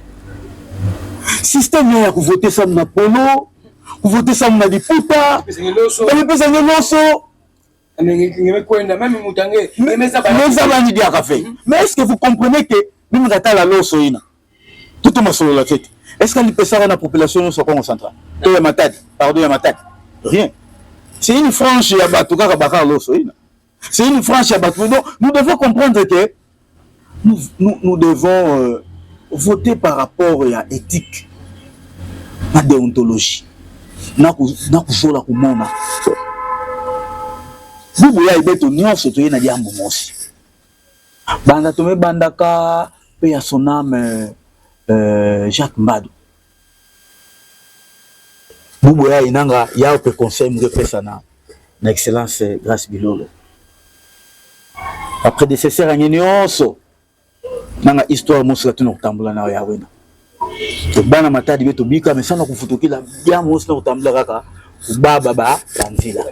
Système ya ku voter ça na polo, ku voter ça na diputa. Mais pesa ngeloso. Mais est-ce que vous comprenez que même gata la loso ina. Tout le monde sur la tête. Est-ce qu'il peut savoir la population sur Congo central? Tout ya matadi, pardon ya matadi. Rien. C'est une frange ya batuka bakar loso ina. C'est une frange ya batuka. Donc nous devons comprendre que nous devons voter par rapport à l'éthique, la déontologie. Na kuzola kumona. Bubu ya ibeto nyonso to yena diambo mosi. Banda tome bandaka pe ya son âme Jacques Mbado. Bubu ya inanga ya pe conseil mu pesa na excellence Grâce Bilolo. Après décesseur nyonso nanga histoire mosi tuna kutambula na ya wena. Bana matadi beto bika mesana kufutukila ya mosi na kutambula kaka baba ba kanzila.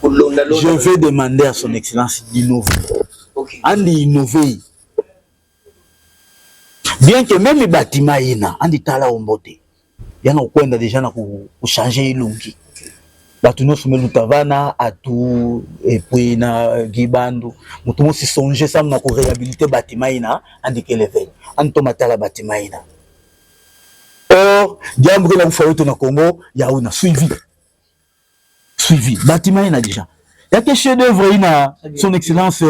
Je vais demander à son excellence d'innover. Okay. Andi innover. Bien que même les bâtiments ina andi tala ombote. Yana kwenda déjà na ku changer ilungi. Batuno sumelu tavana atu et na gibandu. Mutumo si songer ça na ko réhabiliter bâtiment ina andi kelevé. Anto matala bâtiment ina. Or, diambo na kufayoto na Congo ya una suivi. Bâtiment ina déjà. Il y a que chef-d'œuvre ina son excellence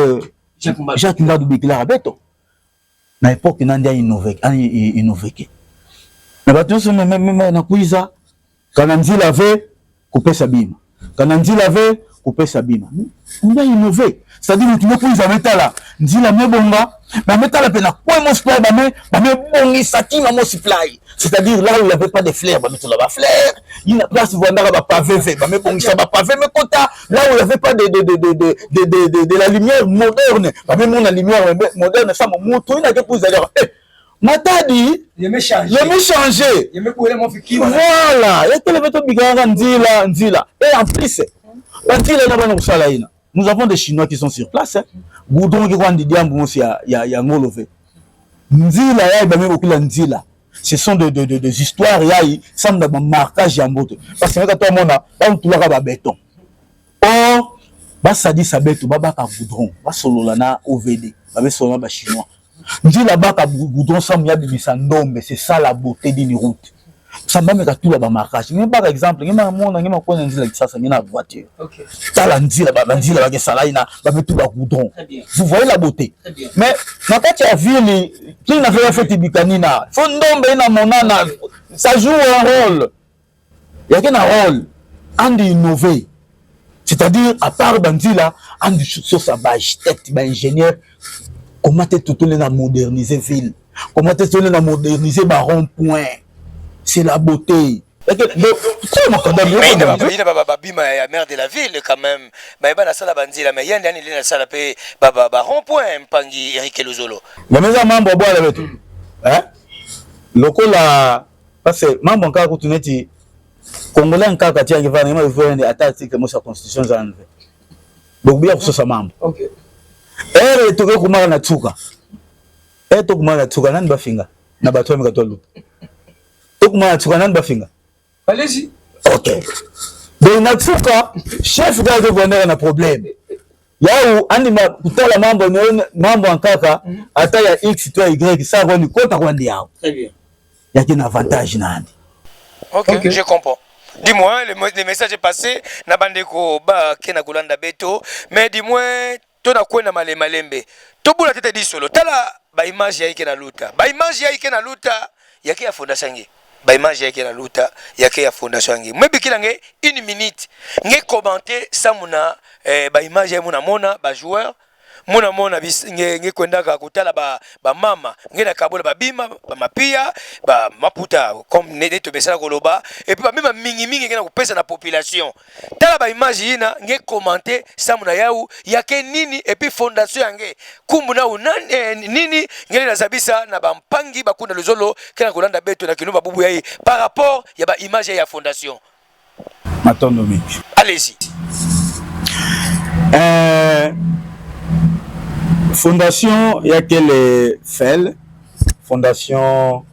Jacques Mbadou Bikila Rabeto. Na époque nandi a innové. Na bâtiment sont même na kuiza kananzi lavé couper sa bima. Kananzi lavé couper sa bima. On a innové. C'est-à-dire que nous pouvons mettre là, nzila mebonga, mais mettre là pena quoi mon supply ba me bongi satima mon supply. C'est-à-dire là où il n'y avait pas de fleurs, bah mettre là bas fleurs. Il y a place où on a pavé, bah me bongi ça ba pavé mais quota là où il n'y avait pas de la lumière moderne, bah même la lumière moderne ça mon moto il a que pour dire Matadi, il me changer. Il me couler mon fiki. Voilà, il y a que le veto bigara nzila. Et en plus, nzila na bana kusala ina. Nous avons des Chinois qui sont sur place. Goudron qui vont dire il y a ngolové. Nzila ya ba meko kila nzila. Ce sont des histoires yaï ça me donne marquage ya mboto parce que quand toi mona ba tulaka ba béton. Or ba sadi sa beto ba ka goudron ba solola na OVD ba be solola ba chinois. Nzila ba ka goudron ça me ya bibisa ndombe c'est ça la beauté d'une route. Ça m'a mis à tout là bas marquage. Ni par exemple, ni ma mona ni ma ko nzila ça ça ni na voiture. OK. Ça la nzila ba ke sala ina ba be tout ba goudron. Vous voyez la beauté. Mais na kati ya ville qui n'a fait bikanina. Faut ndombe na monana ça joue un rôle. Il y a un rôle en innover. C'est-à-dire à part bandila en sur sa ba architecte ba ingénieur comment tu tout les moderniser ville. Comment tu tout les moderniser ba rond-point. C'est la beauté. Il y a la mère de la ville quand même. Mais il y a la bandila, mais il y a la salle rond-point, Mpangi, Eric Luzolo. La maison membre boit avec tout. Hein? Lokola, parce que membre encore quand tu n'es Congolais encore quand tu as gagné, il faut une attaque que moi sa constitution j'ai enlevé. Donc bien pour ce membre. OK. Et tu veux comment na tsuka. Et tu comment na tsuka nan bafinga. Na batwa mikatolu. Comment tu connais bafinga? Allez-y. OK. Donc natsuka chef de gouvernement na problème. Yao anima kutala mambo ankaka ata ya X to Y ça va ni kota kwa ndia. Très bien. Il y a un avantage nandi. OK, je comprends. Dis-moi le message est passé na bandeko ba kena kolanda beto mais dis-moi to na kwena malembe. To bula tete di solo. Tala ba image ya ikena luta. Ba image ya ikena luta yake ya fondation ngi. Ba image yake na luta yake ya fondation ngi mwebi kila nge 1 minute nge commenter ça muna ba image ya muna mona ba joueur muna mona nge kwenda ka kutala ba mama nge na kabola ba bima ba mapia ba maputa comme ne to besala koloba et puis ba même mingi nge na kopesa na population tala ba image ina nge commenter ça muna yau yake nini et puis fondation yange kumbuna unane nini ngeli na zabisa na bampangi bakunda luzolo kana kolanda beto na kilomba bubu yayi par rapport ya ba image ya fondation Matonomi. Allez-y. Fondation il y a quelle FEL Fondation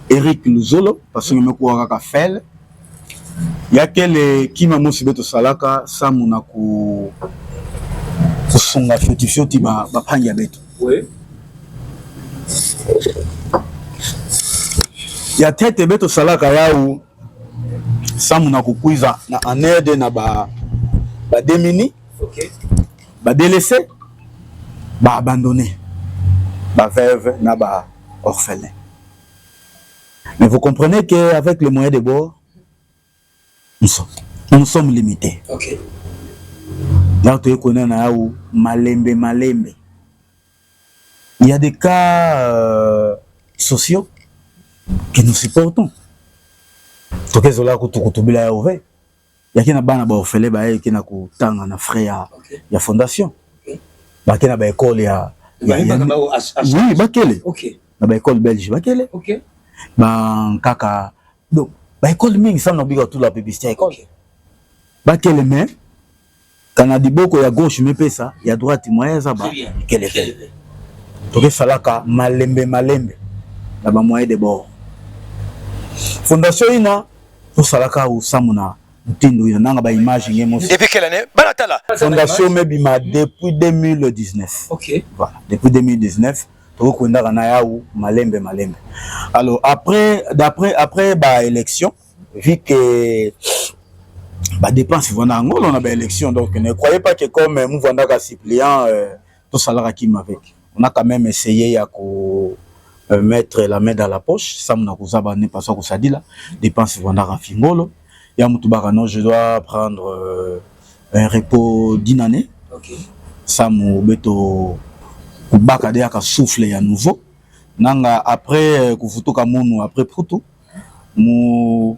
Eric Luzolo parce que me ko ka FEL il y a quelle kima musibeto salaka samuna ku kusunga fioti ba panja beto. Oui. Ya tete beto salaka yau samuna kukuiza na anede na ba demini. OK. Ba délaissé ba abandonné ba veuve na ba orphelin. Mais vous comprenez que avec les moyens de bord nous sommes limités. OK. Là tu connais na ou malembe. Il y a des cas sociaux que nous supportons. Toke zola kutubila ya ove. Yakina bana ba orphelin ba kina kutanga na frère ya fondation. Ba kina ba école ya oui, ba kele. OK. Na ba école belge ba kele. OK. Ba kaka donc ba école mingi ça n'obliga tout la publicité école. Ba kele mais kana diboko ya gauche me pesa ya droite moyen ça ba kele fait. Toke salaka malembe na ba moyen de bord. Fondation ina to salaka ou samuna ntindo ina nanga ba image ngemo. Depuis quelle année? Balatala. Fondation mebima depuis 2019. OK. Voilà, depuis 2019 to ko ndaka na yaou malembe. Alors après ba élection vu que ba dépense vona ngolo on a ba élection donc ne croyez pas que comme Mouvanda ka suppléant to salaka qui avec. On a quand même essayé ya ko mettre la main dans la poche, ça m'a causé ne pas ça que ça dit là, dépense vendre à Fingolo. Il y a Moutouba non, je dois prendre un repos d'une année. OK. Ça m'a beto kubaka de ka souffler à nouveau. Nanga après kufuto ka monu après pruto mu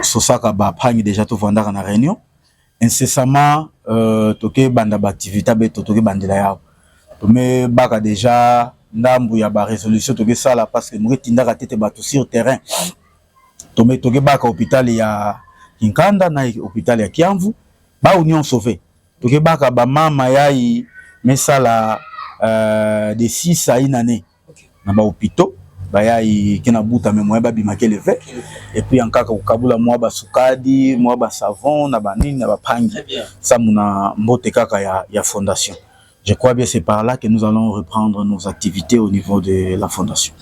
sosaka ba prendre déjà tout vendre na réunion. Incessamment toke banda ba activité beto toke bandela ya. Mais baka déjà ndambu ya ba résolution toke sala parce que nous tindaka tete bato sur terrain. Tomé toke baka hôpital ya Kinkanda na hôpital ya Kiamvu ba union sauvé. Toke baka ba mama yayi mesala de 6 à 1 année. na ba hôpitaux baya ikena buta memoya ba bimake le fait et puis encore kokabula mwa ba sukadi mwa ba savon na ba nini na ba pangi ça muna mbote kaka ya fondation. Je crois bien c'est par là que nous allons reprendre nos activités au niveau de la fondation.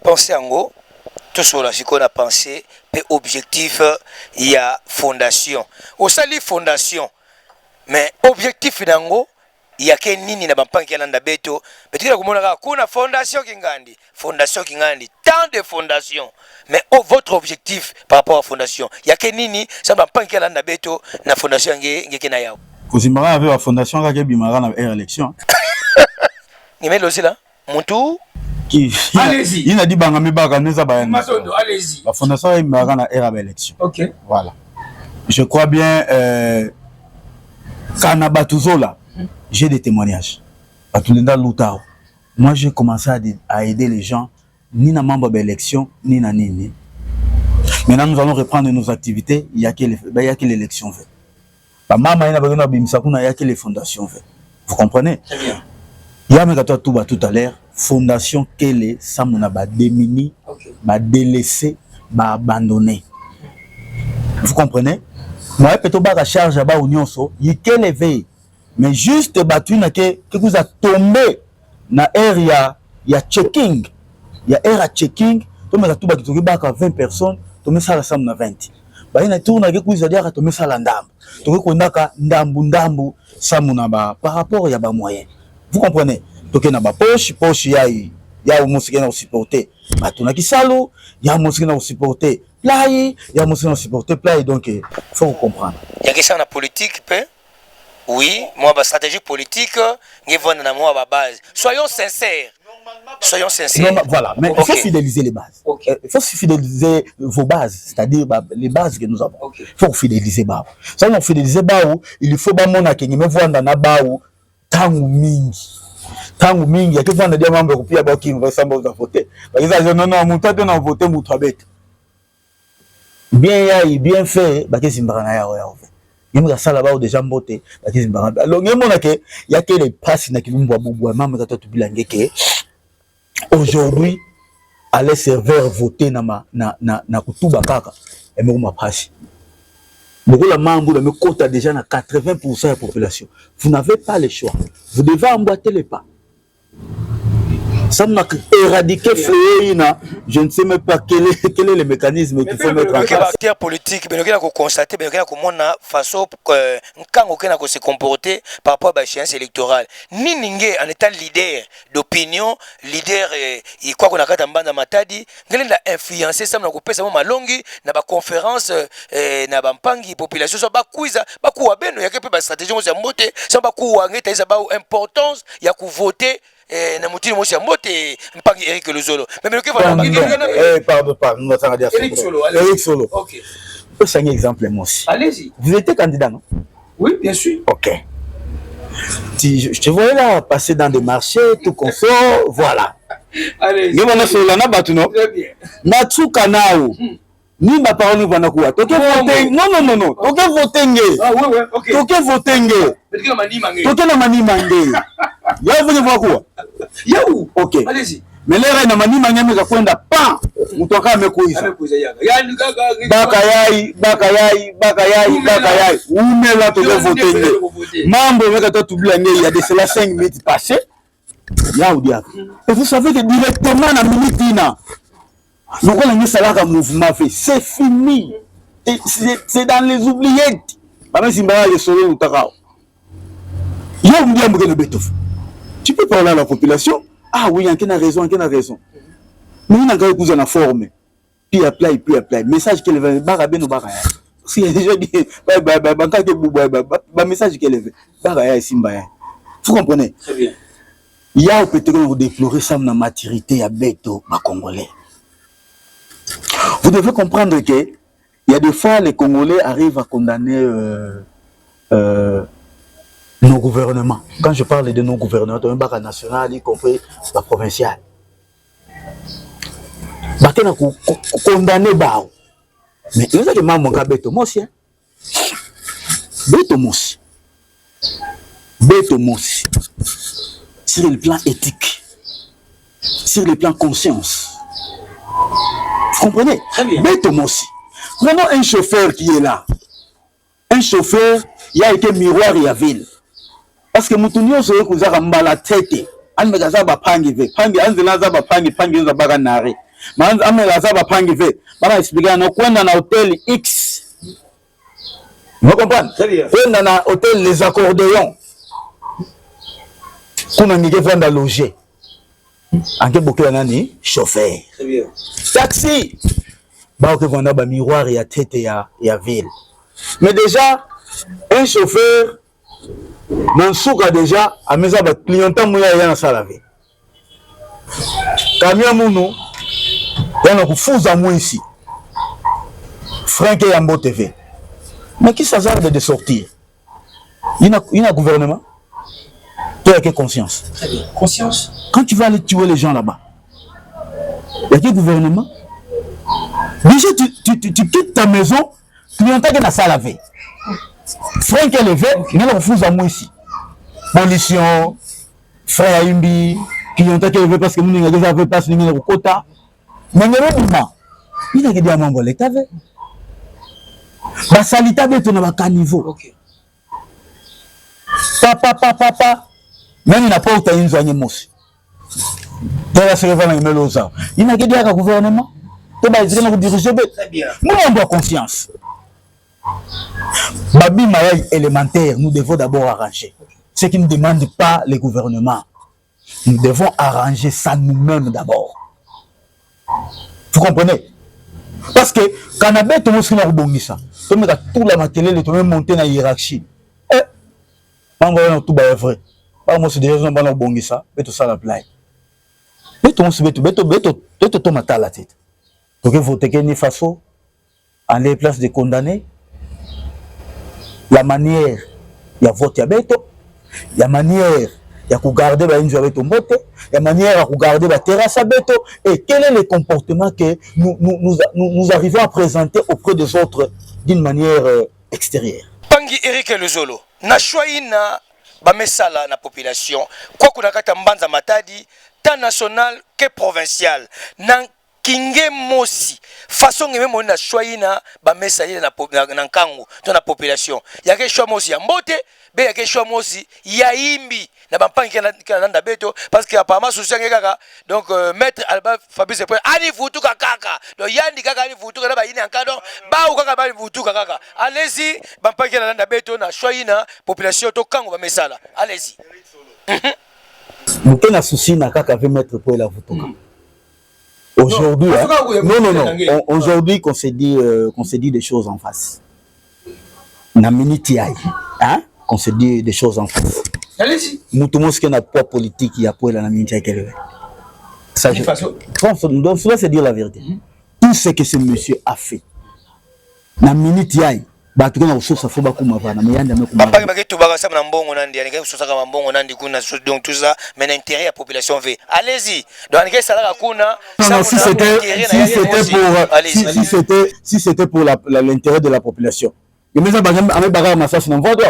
Pensez en gros, tout sur ce qu'on a pensé, et objectif, il y a fondation. Au sali fondation, mais objectif en gros, il y a qu'un nini na bampan qui est dans beto, mais tu as une fondation qui ngandi, tant de fondations, mais votre objectif par rapport à la fondation, il y a qu'un nini, ça bampan qui est dans beto, na fondation qui est na yao. Kozimara avec la fondation là qui bimara na élection. Il met aussi là, mon tour. Allez-y. Il a dit banga mibaka neza ba. Allez-y. La fondation est bimara na élection. OK. Voilà. Je crois bien Kanabatuzola, j'ai des témoignages. Batulenda Lutao. Moi j'ai commencé à aider les gens ni na membre d'élection ni na nini. Maintenant nous allons reprendre nos activités, il y a que l'élection fait. Maman ina bagana bimisa kuna ya que les fondations fait. Vous comprenez? Très bien. Il y a même tout à l'heure fondation kele samuna ba démini, ba délaissé, ba abandonné. Vous comprenez? Moi peut-être ba charge ba unionso, il quel éveil. Mais juste battu na que vous a tombé na area ya checking. Il y a area checking, to me tout ba ki ba 20 personnes, to me ça la samuna 20. Ba ina tourna ke ku zadia ka to me ça la ndambu. To ko ndaka ndambu samuna ba par rapport ya ba moyen. Vous comprenez? Donc na ba poche ya musiki na supporter batuna kisalo ya musiki na supporter play ya musiki na supporter play donc faut comprendre. Il y a question na politique pe. Oui, moi ba stratégie politique ngi vendre na moi ba base. Soyons sincères. Non, voilà, mais il faut fidéliser les bases. Il faut fidéliser vos bases, c'est-à-dire les bases que nous avons. Il faut fidéliser bao. Ça on fidéliser bao, il faut ba mona ke ngime vendre na bao tangu mingi. Tangu mingi ya kifana dia mambo kupia ba king resamba za voter. Bakiza non mutatu na voter mutu abete. Bien fait bakisi mbana ya oya. Yemu ka sala bao déjà mbote bakisi mbana. Alors ngemo na ke ya ke les passes na kilumbu abubwa mama tatu bilangeke. Aujourd'hui aller serveur voter na kutuba kaka et me passe. Beaucoup la mambo me quota déjà na 80% de la population. Vous n'avez pas le choix. Vous devez emboîter les pas. Ça m'a éradiqué fléina. Je ne sais même pas quel est le mécanisme qu'il faut mettre en place. Les politique, mais on constater, mais on a façon quand on se comporter par rapport à l'échéance électorale. Ni ningue en étant leader d'opinion, leader et quoi qu'on a quand banda matadi, on a influencé ça, on a coupé ça malongi, na ba conférence, na ba mpangi population, ça ba quiz, ba kuwa beno, y a quelque peu stratégie on s'est monté, ça ba kuwa ngeta ça ba importance, y a ku voter. Na mutini mosi mote mpangi Eric Luzolo mais le que voilà pardon nous attendons dire Eric Solo. OK. C'est un exemple moi aussi. Allez-y. Vous étiez candidat non? Oui, bien sûr. OK. Je te voyais là passer dans des marchés tout confort voilà. Allez-y. Nous on a sur la na batuno. Très bien. Na tsuka nao. Ni ba parole vana kuwa. Toke voter. Non. Toke voter nge. Ah oui, OK. Toke voter nge. Toke na mani mange. Toke na mani mange. Ya venez voir quoi? Yau. OK. Allez-y. Mais les reines mani mange za kwenda pa. Mtoka amekuiza. Amekuiza yaka. Yani Bakayai. Ume la toke voter nge. Mambo meka to tublia nge il y a de cela 5 minutes passées. Ya ou dia. Et vous savez que directement na minute ina. Donc on a salaka mouvement fait, c'est fini. C'est dans les oubliettes. Même si mbaya les solo ou takao. Yo m'dia mbeke le betof. Tu peux parler à la population. Ah oui, il y a raison. Mais on a gagné cousin en forme. Puis apply. Message qu'elle veut, barabe no baraya. Si je dis ba message qu'elle veut. Baraya simbaya. Vous comprenez? Très bien. Il y a peut-être vous déplorer ça na maturité à beto ba congolais. Vous devez comprendre que il y a des fois les Congolais arrivent à condamner nos gouvernements. Quand je parle de nos gouvernements, de l'État national, y compris la provinciale. Bakena condamner bao. Mais il y a des membres qui beto mosi. Beto mosi. Sur le plan éthique. sur le plan conscience. Vous comprenez? Très bien. Mais Thomas aussi. Prenons un chauffeur qui est là. Un chauffeur, il y a été miroir et à ville. Parce que Moutounio se retrouve à la tête. An me gaza ba pangi ve. Pangi anzela za ba pangi za baga nare. Ma amela za ba pangi ve. Bana expliquer no kwenda na hôtel X. Vous comprenez? Très bien. Kwenda na hôtel Les Accordéons. Kuna ngike venda loger. Anke bokela nani chauffeur. Très bien. Taxi. Ba ke venda ba miroir ya tête ya ville. Mais déjà un chauffeur Nansouka déjà à mes abats clientèle mouya yana salave. Camion mounou yana kufuza moi ici. Franck Yambo TV. Mais qui s'hazarde de sortir? Il y a un gouvernement. Toi, avec conscience. Très bien. Conscience. Quand tu vas aller tuer les gens là-bas, il y a quel gouvernement? Déjà, tu quittes ta maison, clientèle yana salave. Franck est levé, il y a un refus à moi ici. Pollution, frère Imbi, qui ont été élevés parce que nous n'avons déjà pas signé le quota. Mais il y a un moment, il y a des amants volés. La salita est à un niveau. Ok. Papa, même il n'a pas obtenu une zone mousse. Il y a un gouvernement. Très bien. Nous on doit confiance. Babi Maï élémentaire, nous devons d'abord arranger. Ce qui ne demande pas le gouvernement. Nous devons arranger ça nous-mêmes d'abord. Vous comprenez? Parce que quand on a tout le monde qui a rebongi ça, tout la matériel, tout le monde monter dans la hiérarchie. On va tout bas vrai. Pas moi c'est déjà on va rebongi ça, mais tout ça la plaie. Mais tout le monde la tête. Donc vous voter ni façon en les places de condamnés. La manière, il y a vote à Beto, il y a manière, il y a garder la ligne avec ton botte, il y a manière à garder la terrasse à Beto, et quel est le comportement que nous arrivons à présenter auprès des autres d'une manière extérieure. Pangi Eric Luzolo, na choina bamesala na population, quoi qu'on a kata mbanza matadi, tant national que provincial, nan Kinge Mosi, façon que même on a choisi na ba messager na nkango dans la population. Il y a quelque chose Mosi ya mbote, be ya quelque chose Mosi ya imbi na ba pangi kana na beto parce que apparemment souci ngaka donc maître Alba Fabrice point ani futuka kaka. Donc yandi kaka ani futuka na ba ine encadre ba u kaka ba futuka kaka. Allez-y, ba pangi kana na beto na choisi na population to kango ba mesala. Allez-y. Mouké na souci na kaka veut mettre pour la futuka. Aujourd'hui, non. Aujourd'hui, qu'on s'est dit des choses en face. Na minute hein? Qu'on s'est dit des choses en face. Allez-y. Nous tout le monde qui n'a pas politique, il y a pas la minute qu'elle ça. Donc, cela c'est dire la vérité. Tout ce que ce monsieur a fait. Na minute bah tu connais aussi ça faut pas comme avant mais yanda me papa qui tout baga ça na mbongo nandi ani ke sosa ka mbongo nandi kuna donc tout ça mais l'intérêt la population veut allez-y donc que ça là kuna si c'était pour l'intérêt de la population mais ça baga massage na vote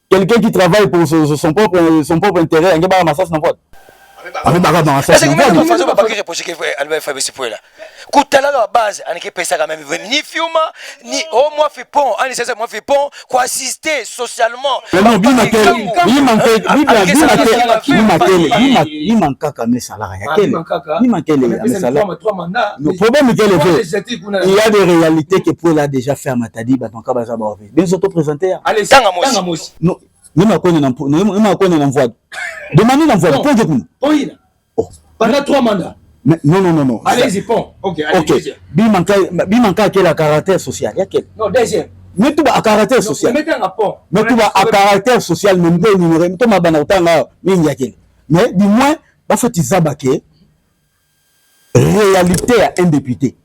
quelqu'un qui travaille pour son propre intérêt il baga massage na vote avec baga massage na vote façon pas qui reprocher que Albert Fabrice point là kutala la base ani ke pesa quand même ni fiuma ni au moins fait pont ani c'est ça moi fait pont quoi assister socialement non il manque quand même salaire il manque les salaires le problème est il y a des réalités que pour là déjà faire Matadi ba tonka ba za ba ouvrir des auto présenter allez tanga mosi non ni ma connait n'envoie demandez l'envoi point de coup pendant 3 mandats. Non. Allez-y, pont. Ok, allez-y. Bimanka quel caractère social? Il y a quel? Non, deuxième. Mais tout à caractère social. Mettez un rapport. Mais tout à caractère social, même pas numéro. Tout ma banauta mais il y a quel? Mais du moins, bah faut tisabaké. Réalité à un député.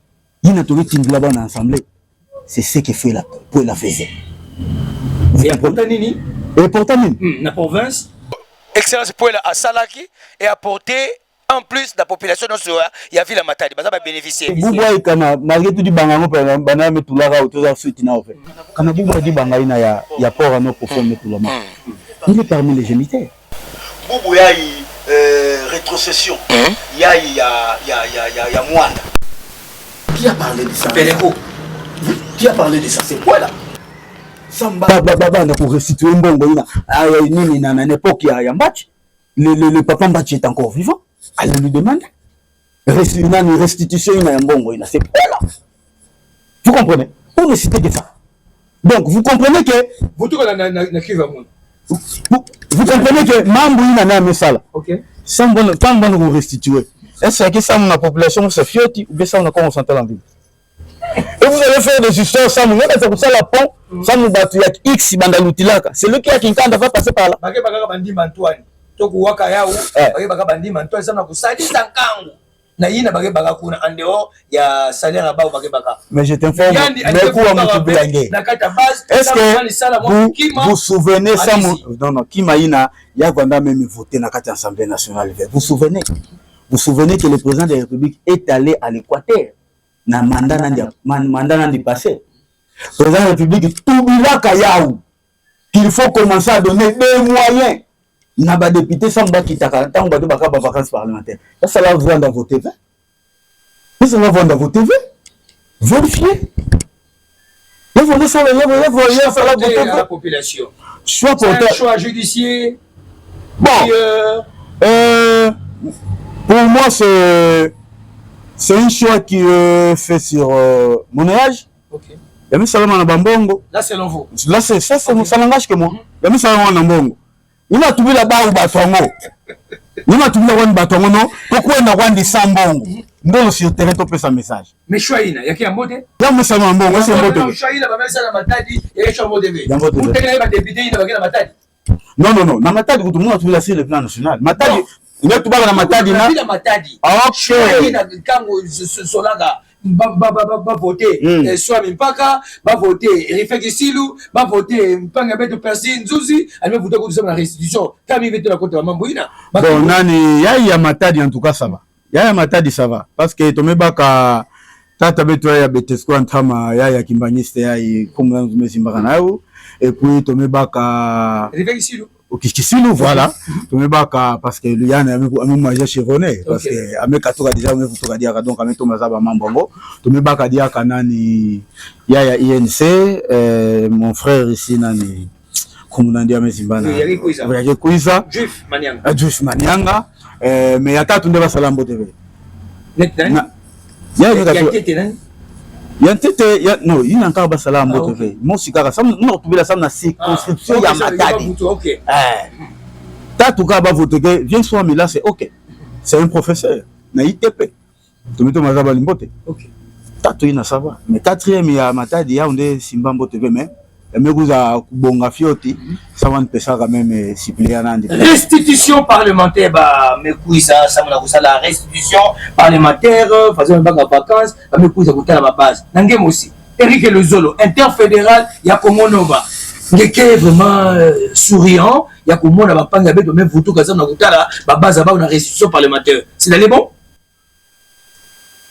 Il n'a trouvé qu'une là-bas dans l'Assemblée. C'est ce qui fait là pour la faire. Et pourtant nini? Et pourtant nini? La province. Excellence pour à Salaki et apporter en plus la population il y a vu la Matadi ça va bénéficier Bouboua kana malgré tout du bangango bana metulaka autoza suite na ofe kana Bouboua di bangaina ya port no pour faire metulama il est parmi les géniteurs Boubouya rétrocession. Il y a Mwanda. Qui a parlé de ça? Péléco. Qui a parlé de ça? C'est quoi là? Samba pour restituer Mbongo à une époque il y a match. Le papa Mbachi est encore vivant. Allez lui demander. Une restitution il y a Mbongo, c'est quoi là? Vous comprenez? Pour ne citer que ça. Donc vous comprenez que Vous comprenez que Mambo il n'a pas ça là. OK. Sans bon vous restituer. Est-ce que ça la population se fioti ou bien ça on a concentré en ville? Et vous allez faire des histoires sans nous, c'est pour ça la pont, sans nous battre X bandalutilaka. C'est lui qui a Kinkanda va passer par là. Mais je t'informe, est-ce que vous vous souvenez ça? Non, non, Kimaïna, il y a même voté dans l'Assemblée nationale. Vous vous souvenez que le président de la République est allé à l'Équateur? Na mandat n'a passé. Le président de la République, tout qu'il faut commencer à donner des moyens. N'a pas député sans quitter quand on va de vacances parlementaires. Ça va vendre dans vos TV. Ça va vendre dans vos TV. Vérifiez. Vous voulez ça, la population. Choix pour un choix judiciaire. Bon. Pour moi, c'est un choix qui est fait sur mon âge. Ok. Il y a mis ça dans Bambongo. Là, selon vous. Là, ça n'engage que moi. Il y a mis ça dans Bambongo. Il a trouvé là-bas au bâtongo. Il a trouvé là-bas au bâtongo, non? Pourquoi il n'a pas de Sambongo? Non, sur le terrain, tu peux ça message. Mais choix, il y a qui a un mot de? Il y a un message dans Bambongo. C'est un mot de. Choix, il a pas mis ça dans ma tête. Il y a un mot de. Il y a un mot de. Vous tenez pas député, il a pas dans ma tête. Non. Dans ma tête, tout le monde a trouvé là sur le plan national. Ma tête. Il a tout dans ma tête. Il a ma tête. Ok. Il a quand ce là va voter soit Mpaka, va voter Rifeki Silou, va voter Mpanga Beto Persi Nzuzi, elle va voter contre la restitution. Quand il veut la côté de Mamboina. Bon, nani, il y a Matadi en tout cas ça va. Il y a Matadi ça va parce que Tomé Baka tata beto ya Betesco Antama ya Kimbaniste ya comme nous mesimba kanao et puis Tomé Baka Rifeki Silou. Okishisilu voilà. Tomé Baka parce que lui a même majeur chevronné parce que ame katoka déjà on futoka dia donc ame to mazaba mambongo. Tomé Baka dia kanani ya INC mon frère ici nani comme on dit mesimba na. Yaki Kuiza. Juif Manianga. Juif Manianga mais ya tatu ndeba salambo TV. Net nan. Ya tete ya no il encore ba salambo TV. Mon sikara ça non tubila ça na circonscription ya Matadi. OK. Tatu ka ba voter viens soit mais là c'est OK. C'est un professeur na ITP. Tometo mazaba limbote. OK. Tatu ina ça va. Mais quatrième ya Matadi ya onde Simbambo TV mais Meguza Kubonga Fioti, ça va ne peut ça quand même suppléer à restitution parlementaire, bah, Mekouisa, ça m'a la restitution parlementaire, faisant une bague à vacances, bah, Mekouisa Kouta la base. Nangem aussi. Eric Lozolo, interfédéral, Yakomonova. Ngeke vraiment souriant, Yakomona va pas ngabe de même photo que ça na Kouta la base à une restitution parlementaire. C'est d'aller bon?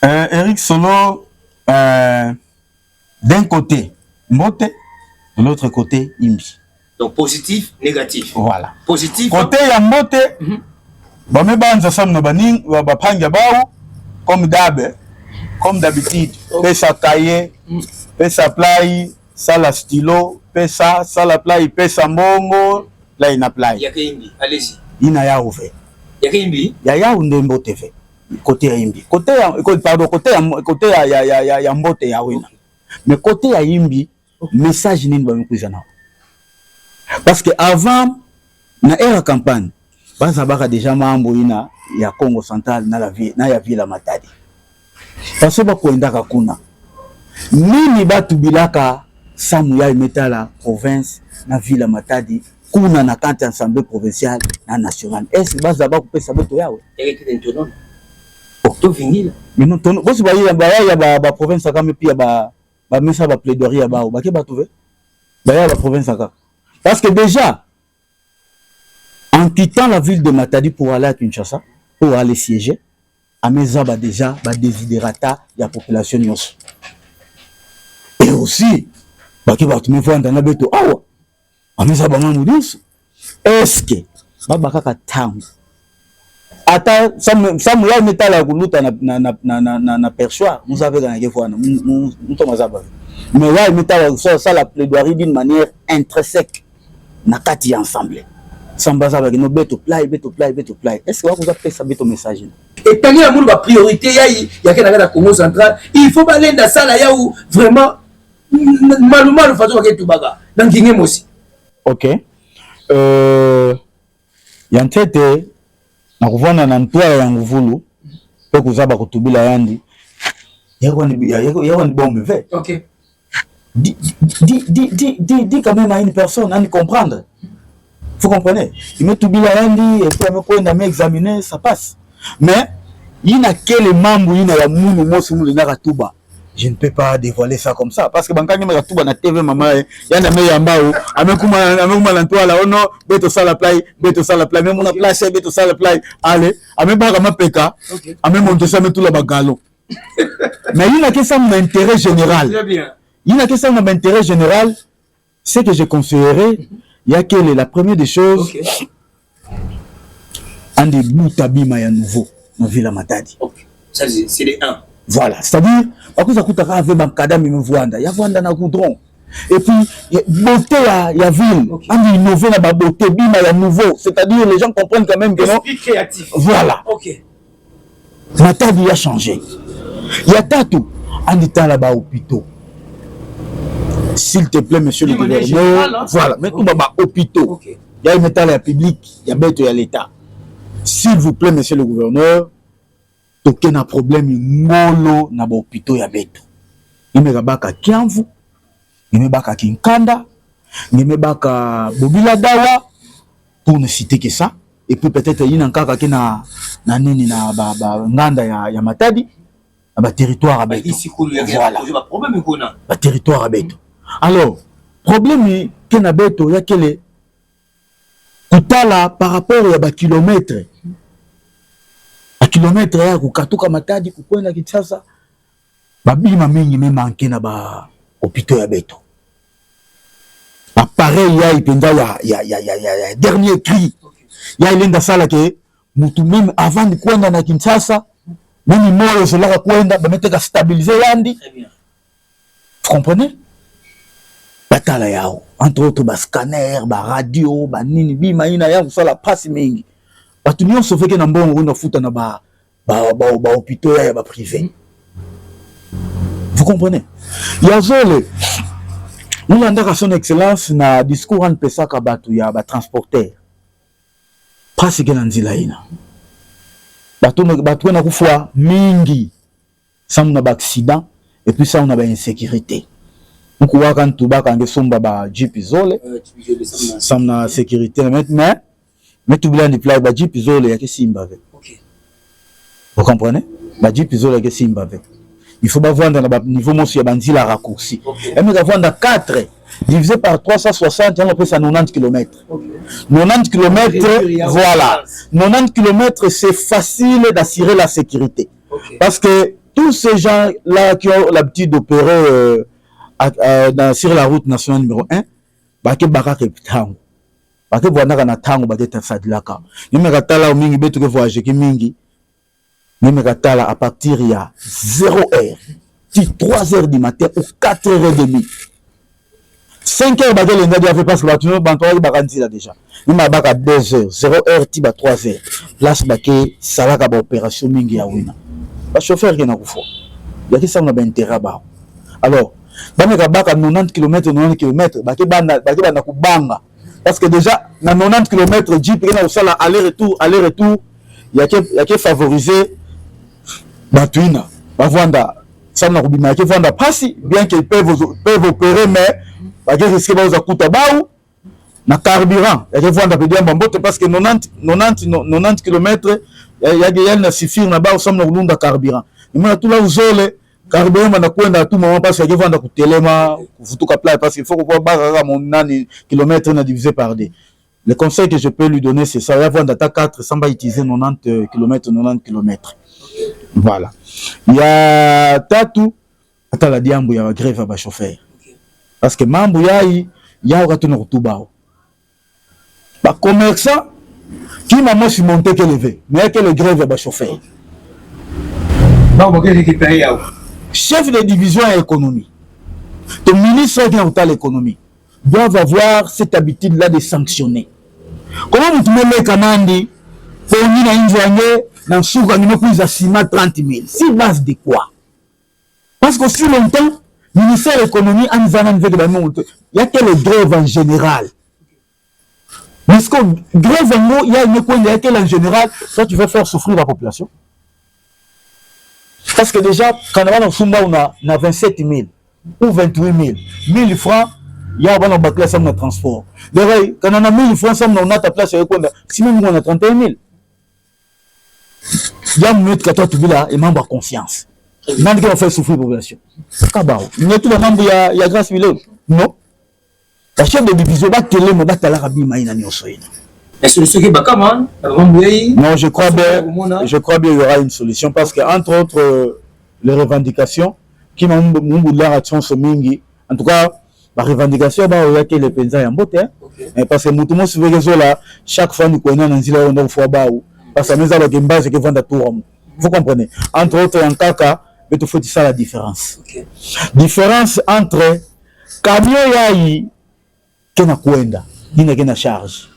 Eric Solo, d'un côté, Mote. De l'autre côté, Imbi. Donc positif, négatif. Voilà. Positif. Côté Yambote, comme d'habitude, pesa cahier, pesa play, ça la stylo, pesa, ça la play, pesa mongo, là il n'a play. Il y a Imbi, allez-y. Il n'a pas ouvert. Il y a Imbi. Il y a un Ndembo TV. Côté Imbi. Côté Yambote Yawina. Mais côté Imbi, message nini ba mukuzana parce que avant na era campagne baza baka déjà mambo ina ya Congo central na la vie na ya ville Matadi parce que ba kwendaka kuna nini batu bilaka samu ya metala province na ville Matadi kuna na kante assemblée provinciale na nationale est baza ba kupesa beto yawe était intonome to vinil mais non tono bosi ba ya ba province kama pia ba mesa ba plaidoirie ba ba ke ba trouver ba ya la province aka parce que déjà en quittant la ville de Matadi pour aller à Kinshasa pour aller siéger ameza ba déjà ba desiderata ya population nyos et aussi ba ke ba tume fanda na beto awa ameza ba mamudus est-ce que ba kaka tango Ata samu ya metala kuluta na perchoir, vous savez dans quel fois nous sommes à mais là metala ça la plaidoirie d'une manière intrinsèque na kati ensemble. Sambaza avec no beto play. Est-ce que vous avez fait ça beto message? Et tant que la priorité il y a quelqu'un dans Congo central, il faut aller dans ça là où vraiment mal façon que tout baga dans Guinée aussi. OK. Yantete na kuvana na ntwa ya nguvulu pe kuzaba kutubila yandi yako ni bombe ve. OK. Dis quand même à une personne à nous comprendre. Vous comprenez? Il met tout bien yandi et puis il me examiner, ça passe. Mais il y a quel membre il y a la mounu mosu mounu na katuba. Je ne peux pas dévoiler ça comme ça parce que bankani me katuba na TV maman ya na me yambao amekuma na ntwa la ono beto sala play même on a placé beto sala play allez ameba kama peka amemonte ça met tout la bagalo. Mais il y a que ça mon intérêt général. Très bien. Il y a que ça mon intérêt général, c'est que je conseillerais, il y a que la première des choses, un des bouts tabima ya nouveau, dans Ville Matadi. OK. Ça c'est les 1. Voilà, c'est-à-dire, à cause de ça, avec Bankadam, il y a Vanda na goudron. Et puis, beauté il y a ville, on dit innover dans la beauté, bima ya nouveau, c'est-à-dire les gens comprennent quand même que non. Esprit créatif. Voilà. OK. Matadi a changé. Il y a tatou, on dit là-bas hôpitaux. S'il te plaît, monsieur le gouverneur, voilà, mais tout va hôpitaux. Il y a une métal public, il y a bête, il y a l'État. S'il vous plaît, monsieur le gouverneur, aucun problème, il y a un hôpital, il y a bête. Il y a un Kiamvu, il y a un Kinkanda, il y a un Bobila Dawa, pour ne citer que ça. Et puis peut-être il y a un cas qui na Nganda ya Matadi, un territoire à bête. Ici, il y a un problème. Un territoire à bête. Alors, problème que na beto ya kele kutala par rapport ya ba kilomètre. A kilomètre ya kukatuka Matadi kukwenda Kinshasa. Ba bima mingi me manke na ba hôpital ya beto. Pareil ya ipenda ya dernier cri. Ya ilenda sala ke mutu même avant de kwenda na Kinshasa, même moyo cela kwenda ba meteka stabiliser yandi. Très bien. Vous comprenez? Batala yao entre autres ba scanner ba radio ba nini bima ina ya kusala passe mingi batu nyonso feke na mbongo na futa na ba hôpital ya ba privé. Vous comprenez? Ya zole nous andaka son excellence na discours en pesaka batu ya ba transporteur presque na nzila ina batu na kufwa mingi ça na ba accident et puis ça on a ba insécurité. Donc, on a tout bas quand on a jeep isolé, sans la sécurité, mais tout blanc de plat, bah jeep isolé, il y a que simba avec. Vous comprenez? Bah jeep isolé, il y a que simba avec. Il faut pas vendre dans le niveau monsieur bandit la raccourci. Et mais vendre 4 divisé par 360, on appelle ça 90 km. 90 km, voilà. 90 km, c'est facile d'assurer la sécurité. Parce que tous ces gens-là qui ont l'habitude d'opérer sur la route nationale numéro 1, bake bakaka tango bake voanaka na tango bake tasadilaka nimeka tala mingi betu ke voyager ki mingi nimeka tala à partir il y a 0h 3h du matin ou 4h30 5h bake le ndadi fait parce que batu bantoa bakanti là déjà nima baka 2h 0h ti ba 3h place bake salaka ba opération mingi ya wina ba chauffeur qui na kufo yaki ça on a intérêt ba alors bameka baka 90 km baki banda kubanga parce que déjà na 90 km jeep na usala aller-retour il y a que favoriser batuina bavanda ça na kubima ki vanda pasi bien qu'ils peuvent opérer mais baki risquer ba uzakuta baou na carburant il y a que vanda pedia mbambote parce que 90 km il y a na suffire na ba usam na kulunda carburant mais tout là uzole carburant na kwenda à tout moment parce que vanda kutelema kufutuka plat parce qu'il faut qu'on barra mon nani kilomètre na divisé par 2. Le conseil que je peux lui donner c'est ça, il y a vanda ta 4 sans pas utiliser 90 km. Voilà. Il y a tatu ata la diambu ya grève à ba chauffeur. Parce que mambu yai ya wakati na kutubao. Ba commerçant Qui m'a monté que levé, mais que le grève va chauffer. Chef de division à l'économie, le ministre qui est à l'économie, doivent avoir cette habitude-là de sanctionner. Comment vous mettez les commandes pour une journée dans ce qu'on a 30 000? C'est base de quoi? Parce que si longtemps, le ministère de l'économie a il y a que le grève en général. Parce que grève en gros, il y a une coin en général, soit tu veux faire souffrir la population. Parce que déjà, quand on a 27 000 ou 28 000, 1000 francs, il y a un bâclage de transport. D'ailleurs, quand on a 1000 francs, on a ta place, si même on a 31 000. Il y a un minute que toi tu vis là, et membre à conscience. Même qui va faire souffrir la population. Il y a tout le monde, il y a grâce Milo. Non. La chef de division va te le mettre à la rabine maïna ni osoïna. Est-ce que ce qui est bakaman? Non, je crois bien il y aura une solution parce que entre autres les revendications qui m'ont l'air à son mingi. En tout cas, la revendication bah il y a que les pensa en beauté. Parce que tout le monde se veut là chaque fois nous connaissons dans zila on fois ba parce que nous avons une base qui vend à tout. Vous comprenez? Entre autres en kaka, mais il faut ça la différence. Différence entre camion yaï qui na kwenda, ni na charge.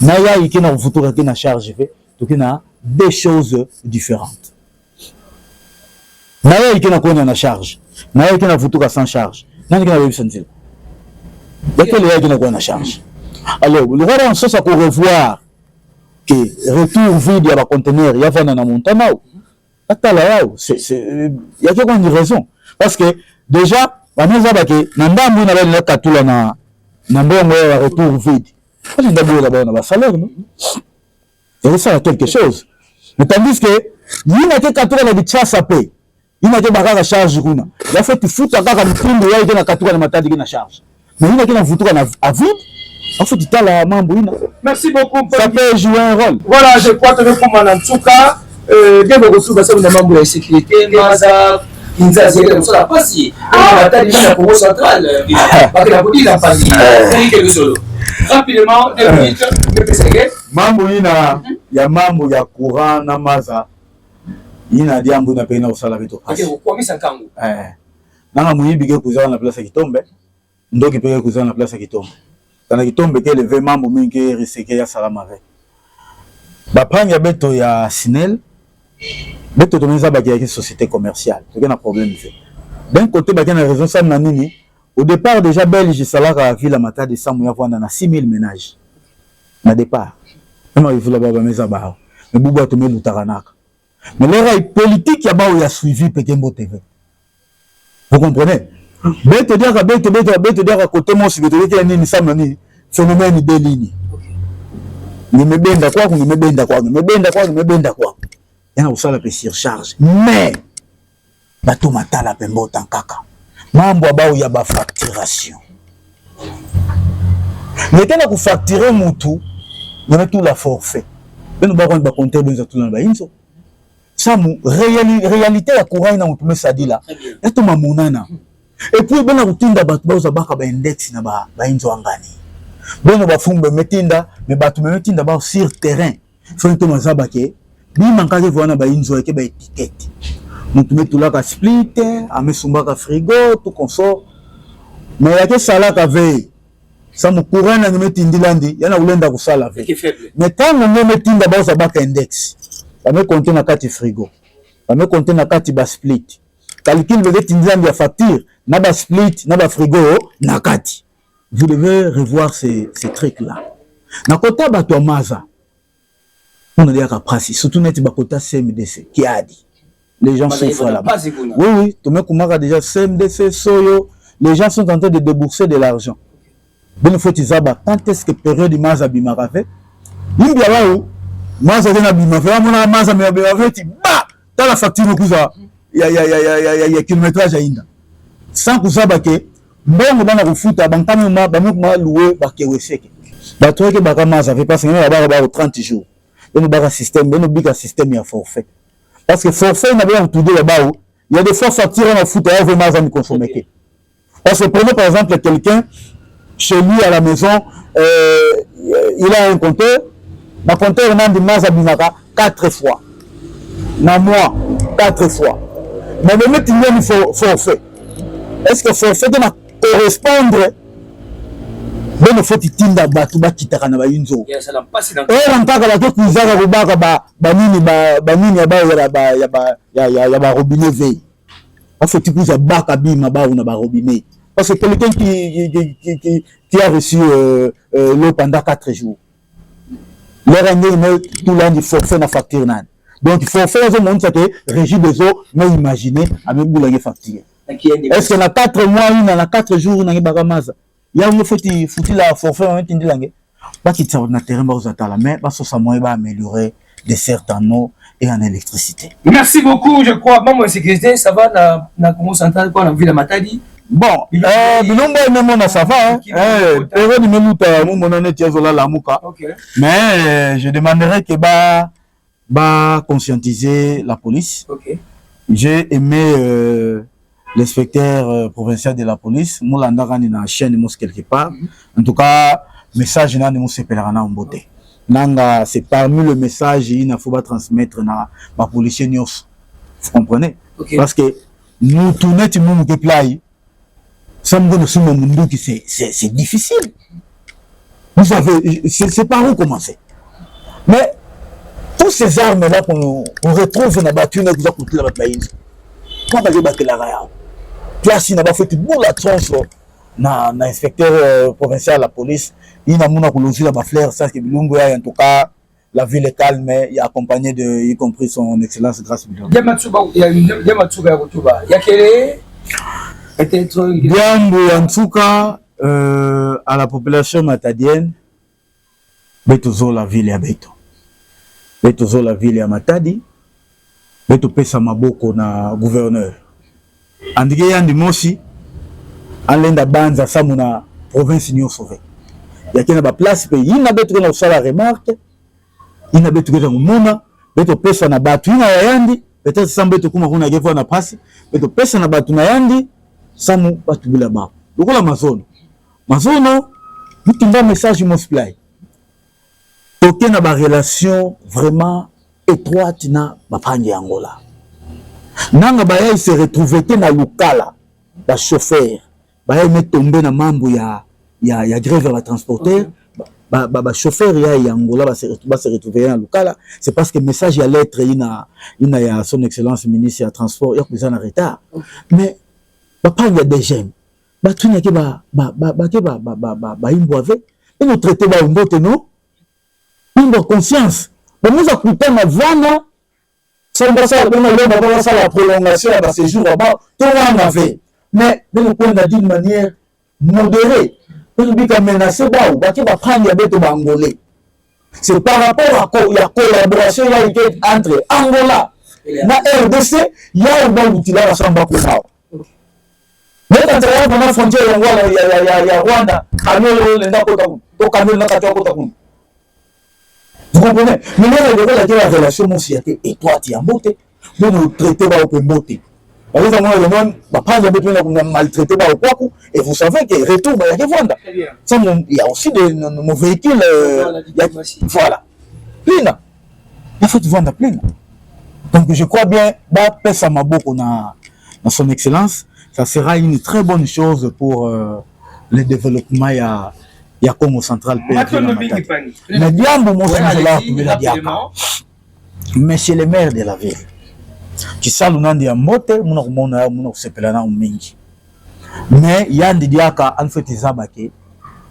Na yaï qui na futura qui na charge fait, donc il y a deux choses différentes. Na yaï qui na kwenda na charge, na yaï qui na futura sans charge. Nani qui na besoin de ça? Lequel yaï qui na kwenda na charge? Alors, le roi en sens à qu'on revoir que retour vide il y a conteneur, il y a vana na montana. Il y a quelques raisons parce que déjà on a que namba muna na katula na namba ya retour vide. On a d'abord là-bas on a salaire non. Et ça a quelque chose. Mais tandis que il n'a que katula na bichasa paye. Il n'a que bagage charge kuna. Il a fait foot à kaka mpindo ya ina katula na matadi na charge. Mais il n'a que na futuka na à vide. En fait, il la mambo. Merci beaucoup. Ça peut jouer un rôle. Voilà, je crois que nous sommes en tout cas. Dès que vous avez des membres de sécurité, Maza, Kinzazi, nous sommes passés. On a dit la Congo centrale. Parce que la police n'a pas dit. Rapidement, 2 minutes. Mambo ina ya mambo ya courant na Maza. Ina diambo na pena usala vitu. Ok, kwa misa nkangu. Nanga muyibi ke kuzana na place Kitombe. Ndoki peke kuzana na place Kitombe. Kana Kitombe ke levé mambo mingi riseke ya salama avec. Bapanga beto ya Sinel. Beto tomeza ba ki société commerciale. C'est un problème fait. D'un côté ba na raison ça na nini. Au départ déjà Belge salaka à ville mata de Samu ya vanda na 6000 ménages. Na départ. Comment il faut la baba meza ba. Mais buba to me lutaranaka. Mais les politique ya ba ya suivi Pekembo TV. Vous comprenez? Beto dire côté mon si beto dire nini ça nani phénomène de ligne. Nimebenda kwako nimebenda kwako. Yana usala pe surcharge. Mais bato matala pembo tankaka. Mambo abao ya ba facturation. Nekena ku facturer mutu, na tout la forfait. Beno ba kon ba compter benza tout na ba inzo. Samu réalité ya courant na mutu mesadi là. Eto mamunana. Et puis bena kutinda bato ba baka ba index na ba inzo angani. Beno ba fumbe metinda, mais bato metinda ba sur terrain. Faut to mazaba ke bi mankage voana ba inzo ke ba étiquette. Mutu metula ka split, amesumba ka frigo, tout consort. Mais ya ke sala ka veille. Samu courant na metindilandi, yana ulenda kusala veille. Mais tant on metinda ba baka index. Ba me compter na kati frigo. Ba me compter na kati ba split. Calcul veut tindilandi ya facture, na ba split, na ba frigo, na kati. Vous devez revoir ces trucs-là. Na kota bato Maza. On a dit à Prasi, surtout net bakota CMDC qui a dit. Les gens souffrent là-bas. Oui, tout le monde déjà CMDC, Soyo. Les gens sont en train de débourser de l'argent. Ben faut izaba quand est-ce que période Maza bimara fait? Limbia là Maza na bimara fait, mon Maza me bimara fait, bah, dans la facture kuza. Ya kilométrage à Inda. Sans kusaba ke mbongo bana kufuta bankami ma louer ba keweseke. Ba troke ba kama ça fait parce que ba 30 jours. Ben ba système, ben bika système ya forfait. Parce que forfait n'a pas tout de là-bas. Il y a des fois factures à foutre à vraiment à consommer. Parce que prenez par exemple quelqu'un chez lui à la maison, il a un compteur, ma compteur nandi maza binaka 4 fois na mois 4 fois mais le mettre il forfait est-ce que forfait doit correspondre bon faut tinda batu bakitaka na bayinzo on mpaka bato kuzaka kubaka banini ya ba robinet veille en fait tu kuza baka bima ba na ba robinet parce que quelqu'un qui a reçu l'eau pendant 4 jours leur année tout l'année forfait na facture nan donc il faut faire ce monde que régie des eaux mais imaginez avec boulanger facture est-ce que na 4 mois une na 4 jours na bagamaza il y a un foutu la forfait on tindi langue pas qu'il ça na terrain ba uzatala mais ba so ça moyen ba améliorer des certains eau et en électricité. Merci beaucoup, je crois maman de sécurité ça va na Congo central quoi na ville de Matadi. Bon, bilombo même on a ça va hein. Période même ta mon honnête yazola la muka. Mais je demanderais que ba conscientiser la police. OK. J'ai aimé l'inspecteur provincial de la police, Moulanda Rani na chaîne mos quelque part. En tout cas, message na ni mos pelana en beauté. Nanga c'est parmi le message il faut pas transmettre na ma policier news. Vous comprenez? Parce que nous tourner tout monde déplacer ça me donne ce moment qui c'est difficile. Vous savez c'est par où commencer. Mais tous ces armes là qu'on retrouve dans la battu na vous a coûté la pays. Quand vous battre la raya. Place n'a pas fait tout la tronche na inspecteur provincial de la police. Il n'a pas pu la fleur ça que Bilumbu en tout cas la ville est calme mais il a accompagné de y compris son excellence grâce Bilumbu. Yamatsuba Rutuba. Yakele bien en tout cas à la population matadienne betozo la ville ya beto. Betozo la ville ya Matadi. Beto pesa maboko na gouverneur. Andige yandi mosi alenda banza samuna province nyo sauvé. Yakena ba place pe ina beto na usala remarque. Ina beto ke mona beto pesa na batu ina yandi peut-être sans beto kuma kuna gefa na pasi beto pesa na batu na yandi samu batu bila ba. Lokola mazono. Mazono mutimba message multiply. Toke na ba relation vraiment étroite na bapanje Angola. Nanga baya se retrouver na lukala ba chauffeur baya me tomber na mambo ya grève ba transporteur ba chauffeur ya Angola ba se retrouver na lukala c'est parce que message ya lettre ina ya son excellence ministre ya transport ya kuza na retard mais bapanje des jeunes ba tunya ke ba imbo avec et nous traiter ba mbote non imbo conscience ba nous akuta na vana ça va ça la prolongation de séjour là-bas tout on avait mais nous on a d'une manière modérée nous bien menacer ba ou ba ki ba prendre beto ba angolais c'est par rapport à la collaboration entre Angola na RDC il y a un outil là samba ko ça mais quand on a frontière Angola ya Rwanda kamelo lenda ko to kamelo na ka ko ta ko. Vous comprenez? Mais là, la relation société étroite, il y a monté. Nous nous traitons au monté. Par exemple, on a maltraité au Kwaku. Et vous savez que retour, il y a des ventes. Il y a aussi nos véhicules. Voilà. Plein. Il faut vendre plein. Donc je crois bien, Pesa Maboko dans son excellence, ça sera une très bonne chose pour le développement. Il y a Congo central mais bien monsieur le maire de la ville qui salunandi ya mote muna sepelana mingi mais yandi diaka en fait zabake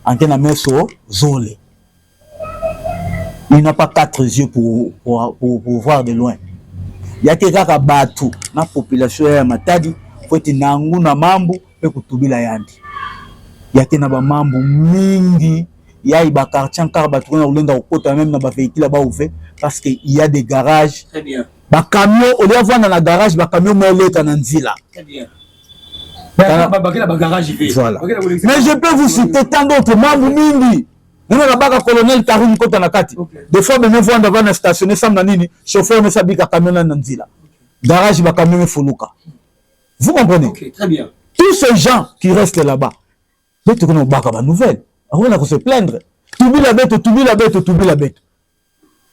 ankena meso zole il n'a pas 4 yeux pour voir de loin il y a kaka batu na population ya Matadi faut nangu na mambo pe kutubila yandi yakena ba mambo mingi ya iba quartier encore ba tourner olenda okota même na ba véhicule ba ouvert parce que il y a des garages très bien ba camion au lieu vendre na garage ba camion moleta na nzila très bien ba garage voilà mais je peux vous citer tant d'autres mambo mingi nina na baka colonel Karim kota na kati des fois même vendre va na stationner sam na nini chauffeur ne sabika camion na nzila garage ba camion foluka vous comprenez OK très bien tous ces gens qui restent là-bas beto kono baka ba nouvelle on a se plaindre tubi la bête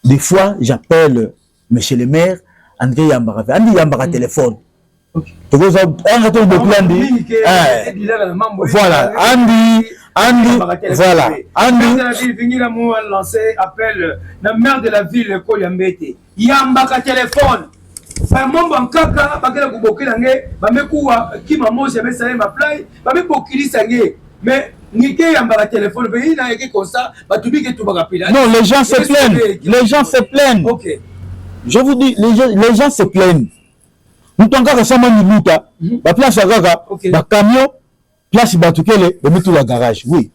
des fois j'appelle monsieur le maire André Yambara Andi Yambara téléphone voilà Andy voilà Andy lancé appel la maire de la ville Koyambete Yambaka téléphone Maman bankaka bakela kubokela nge bamekuwa kima moja mesale maplay bamebokili sange mais nike Yambaka téléphone veille na yeke comme ça batubike tubaka pila. Non, les gens se plaignent. OK. Je vous dis les gens se plaignent. Nous tanga resama miluta ba place gaga ba camion place batukele ba mitu la garage. Oui.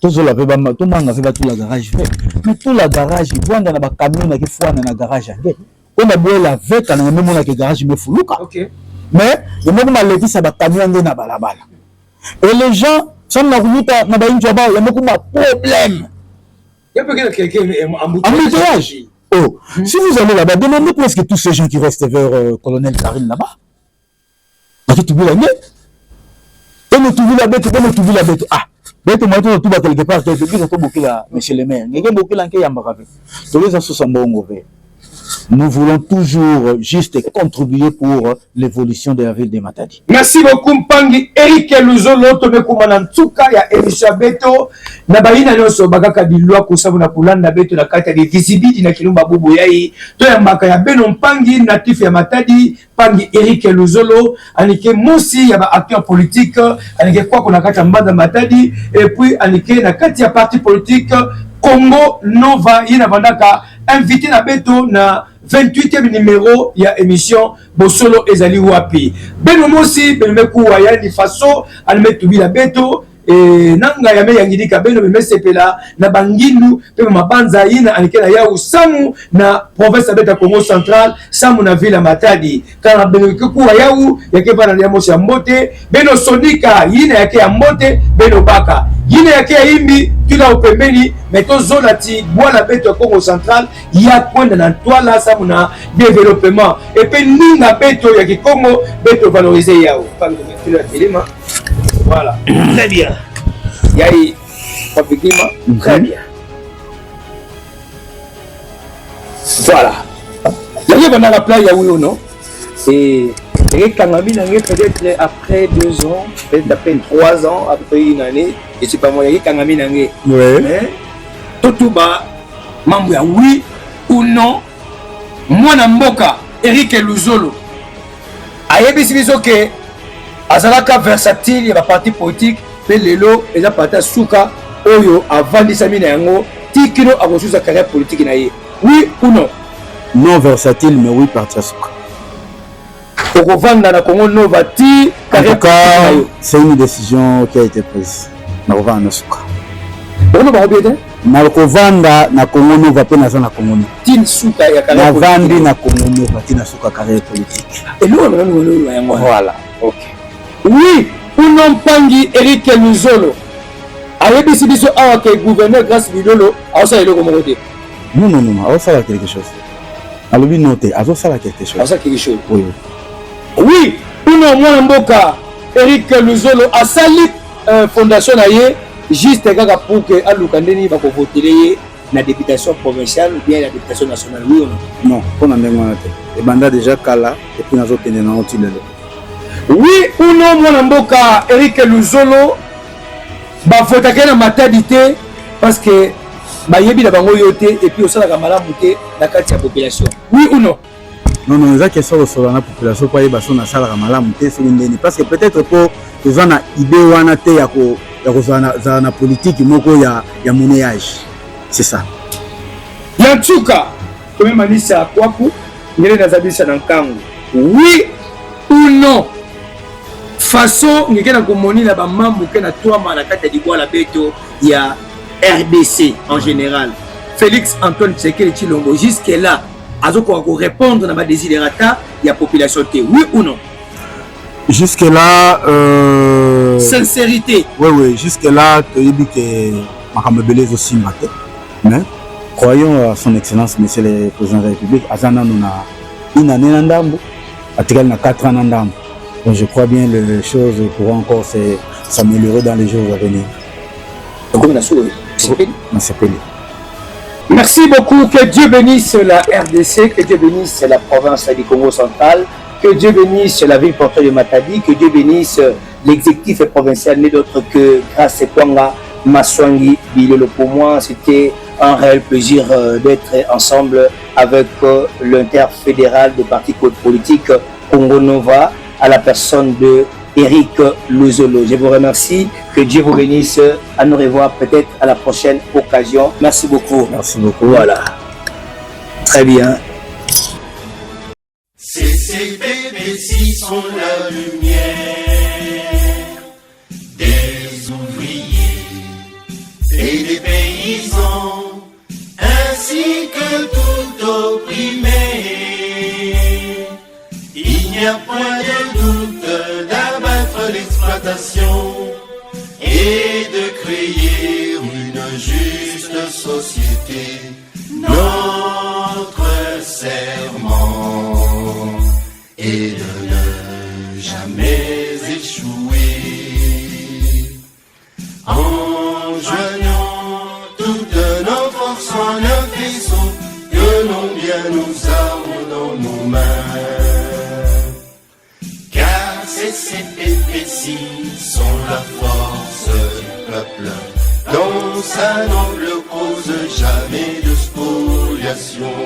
Tozo la ba to manga fe ba tout la garage. Mais tout la garage vanda na ba camion na ke fwana na garage. On a beau la vête à même mon garage me fuluka. OK. Mais le monde m'a laissé ça ba camion na balabala. Et les gens ça na kuita na ba injo ba ya moko ma problème. Il y a peut-être quelqu'un embouteillage. Oh, si vous allez là-bas, demandez presque tous ces gens qui restent vers Colonel Karine là-bas. Qui tu veux la bête? Ah, bête moi tout va quelque part quelque chose pour boucler là, monsieur le maire. Ngeke boucler là qu'il y a mbaravé. Tous les assos mbongo ve. Nous voulons toujours juste contribuer pour l'évolution de la ville de Matadi. Merci beaucoup Mpangi Eric Luzolo tobekuma na ntuka ya Elisha Beto na baina nyonso bakaka bilwa kosabu na kulanda Beto na kata de visibidi na kilumba bubu yai to ya mbaka ya Beno Mpangi natif ya Matadi Mpangi Eric Luzolo anike mosi ya ba acteur politique anike kwa kuna kata mbanda Matadi et puis anike na kati ya parti politique Congo Nova yina bandaka invité na Beto na 28e numéro ya émission Bosolo ezali wapi Beno mosi bemeku wayani faso almetubila Beto et nanga ya me yangidika Beno bemesepela na bangindu pe mabanza yina anikela ya usamu na province Beta Congo Central samu na ville Matadi kana Beno kuwa yau yake bana ya mosi ya mbote Beno sonika yina yake ya mbote Beno baka yina yake ya imbi tuna upembeni meto zolati bwana Beto ya Congo Central ya kwenda na twala samu na développement et puis ninga Beto ya Congo Beto valoriser yao panga metula telema. Voilà, très bien. Yai, effectivement, très bien. Voilà. Il y a un appel, il y a oui ou non. Et peut-être après 2 ans, peut-être après 3 ans, après une année, et c'est pas moi, il y a Kangami Nangé. Mais tout bas, membre oui ou non. Moi, Namboka, Eric Luzolo. Ayebisi que azalaka versatile ya parti politique pe lelo eza parti suka oyo avandi samina yango tikino akosusa carrière politique na ye. Oui ou non? Non versatile mais oui parti suka. Oko vanda na Congo Nova ti carrière politique. C'est une décision qui a été prise. Na vanda suka. Ono ba obede? Na ko vanda na Congo Nova pe na za na Congo. Tin suka ya carrière politique. Na vandi na Congo Nova ti na suka carrière politique. Et nous on yango. Voilà. OK. Oui, ou non Mpangi Eric Luzolo. Ayebisi biso awa ke gouverneur grâce Bilolo, aosa eloko moko te. Non, aosa la quelque chose. Alobi noté, aosa la quelque chose. Aosa quelque chose. Oui. Oui, ou non mwana mboka Eric Luzolo asali fondation na ye juste kaka pour que alukandeni ba ko voter na députation provinciale ou bien la députation nationale. Oui ou non? Non, on a même te. Et banda déjà kala et puis nazo tenir na otilelo. Oui ou non mwana mboka Eric Luzolo ba votaka na Matadi te parce que ba yebi na bango yote et puis osala ka malamu te na kati ya population. Oui ou non? Non, ça que ça au na population pas yeba so na sala ka malamu te so ndeni parce que peut-être pour que na idée wana te ya ko za na politique moko ya monnayage. C'est ça. Yantuka comme manisa kwaku ngene nazabisa na nkangu. Oui ou non? Façon ngekena komoni na ba mambu ke na twama na kati ya Dibwala Beto ya RDC en général. Félix Antoine Tshisekedi Tshilombo jusque là azoko ko répondre na ba desiderata ya population té. Oui ou non? Jusque là sincérité. Oui, jusque là tu dis que makambo belezo simate. Mais croyons à son excellence monsieur le président de la République azana na une année na ndambo atikali na 4 ans na ndambo. Donc je crois bien que les choses pourront encore s'améliorer dans les jours à venir. Comme la souris, c'est payé. Merci beaucoup, que Dieu bénisse la RDC, que Dieu bénisse la province du Congo central, que Dieu bénisse la ville portée de Matadi, que Dieu bénisse l'exécutif provincial, n'est d'autre que Grâce Kwanga Maswangi Bilolo. Pour moi, c'était un réel plaisir d'être ensemble avec l'interfédéral des partis politiques Congo Nova, à la personne de Eric Luzolo. Je vous remercie, que Dieu vous bénisse, à nous revoir peut-être à la prochaine occasion. Merci beaucoup. Merci beaucoup. Voilà. Très bien. Ces bébés-ci sont la lumière des ouvriers et des paysans, ainsi que tout opprimé. Il n'y a point de doute d'abattre l'exploitation et de créer une juste société. Notre serment est de ne jamais échouer. En joignant toutes nos forces en un faisceau, que l'on bien nous armes dans nos mains. Car ces pépéties sont la force du peuple, dans sa noble cause jamais de spoliation.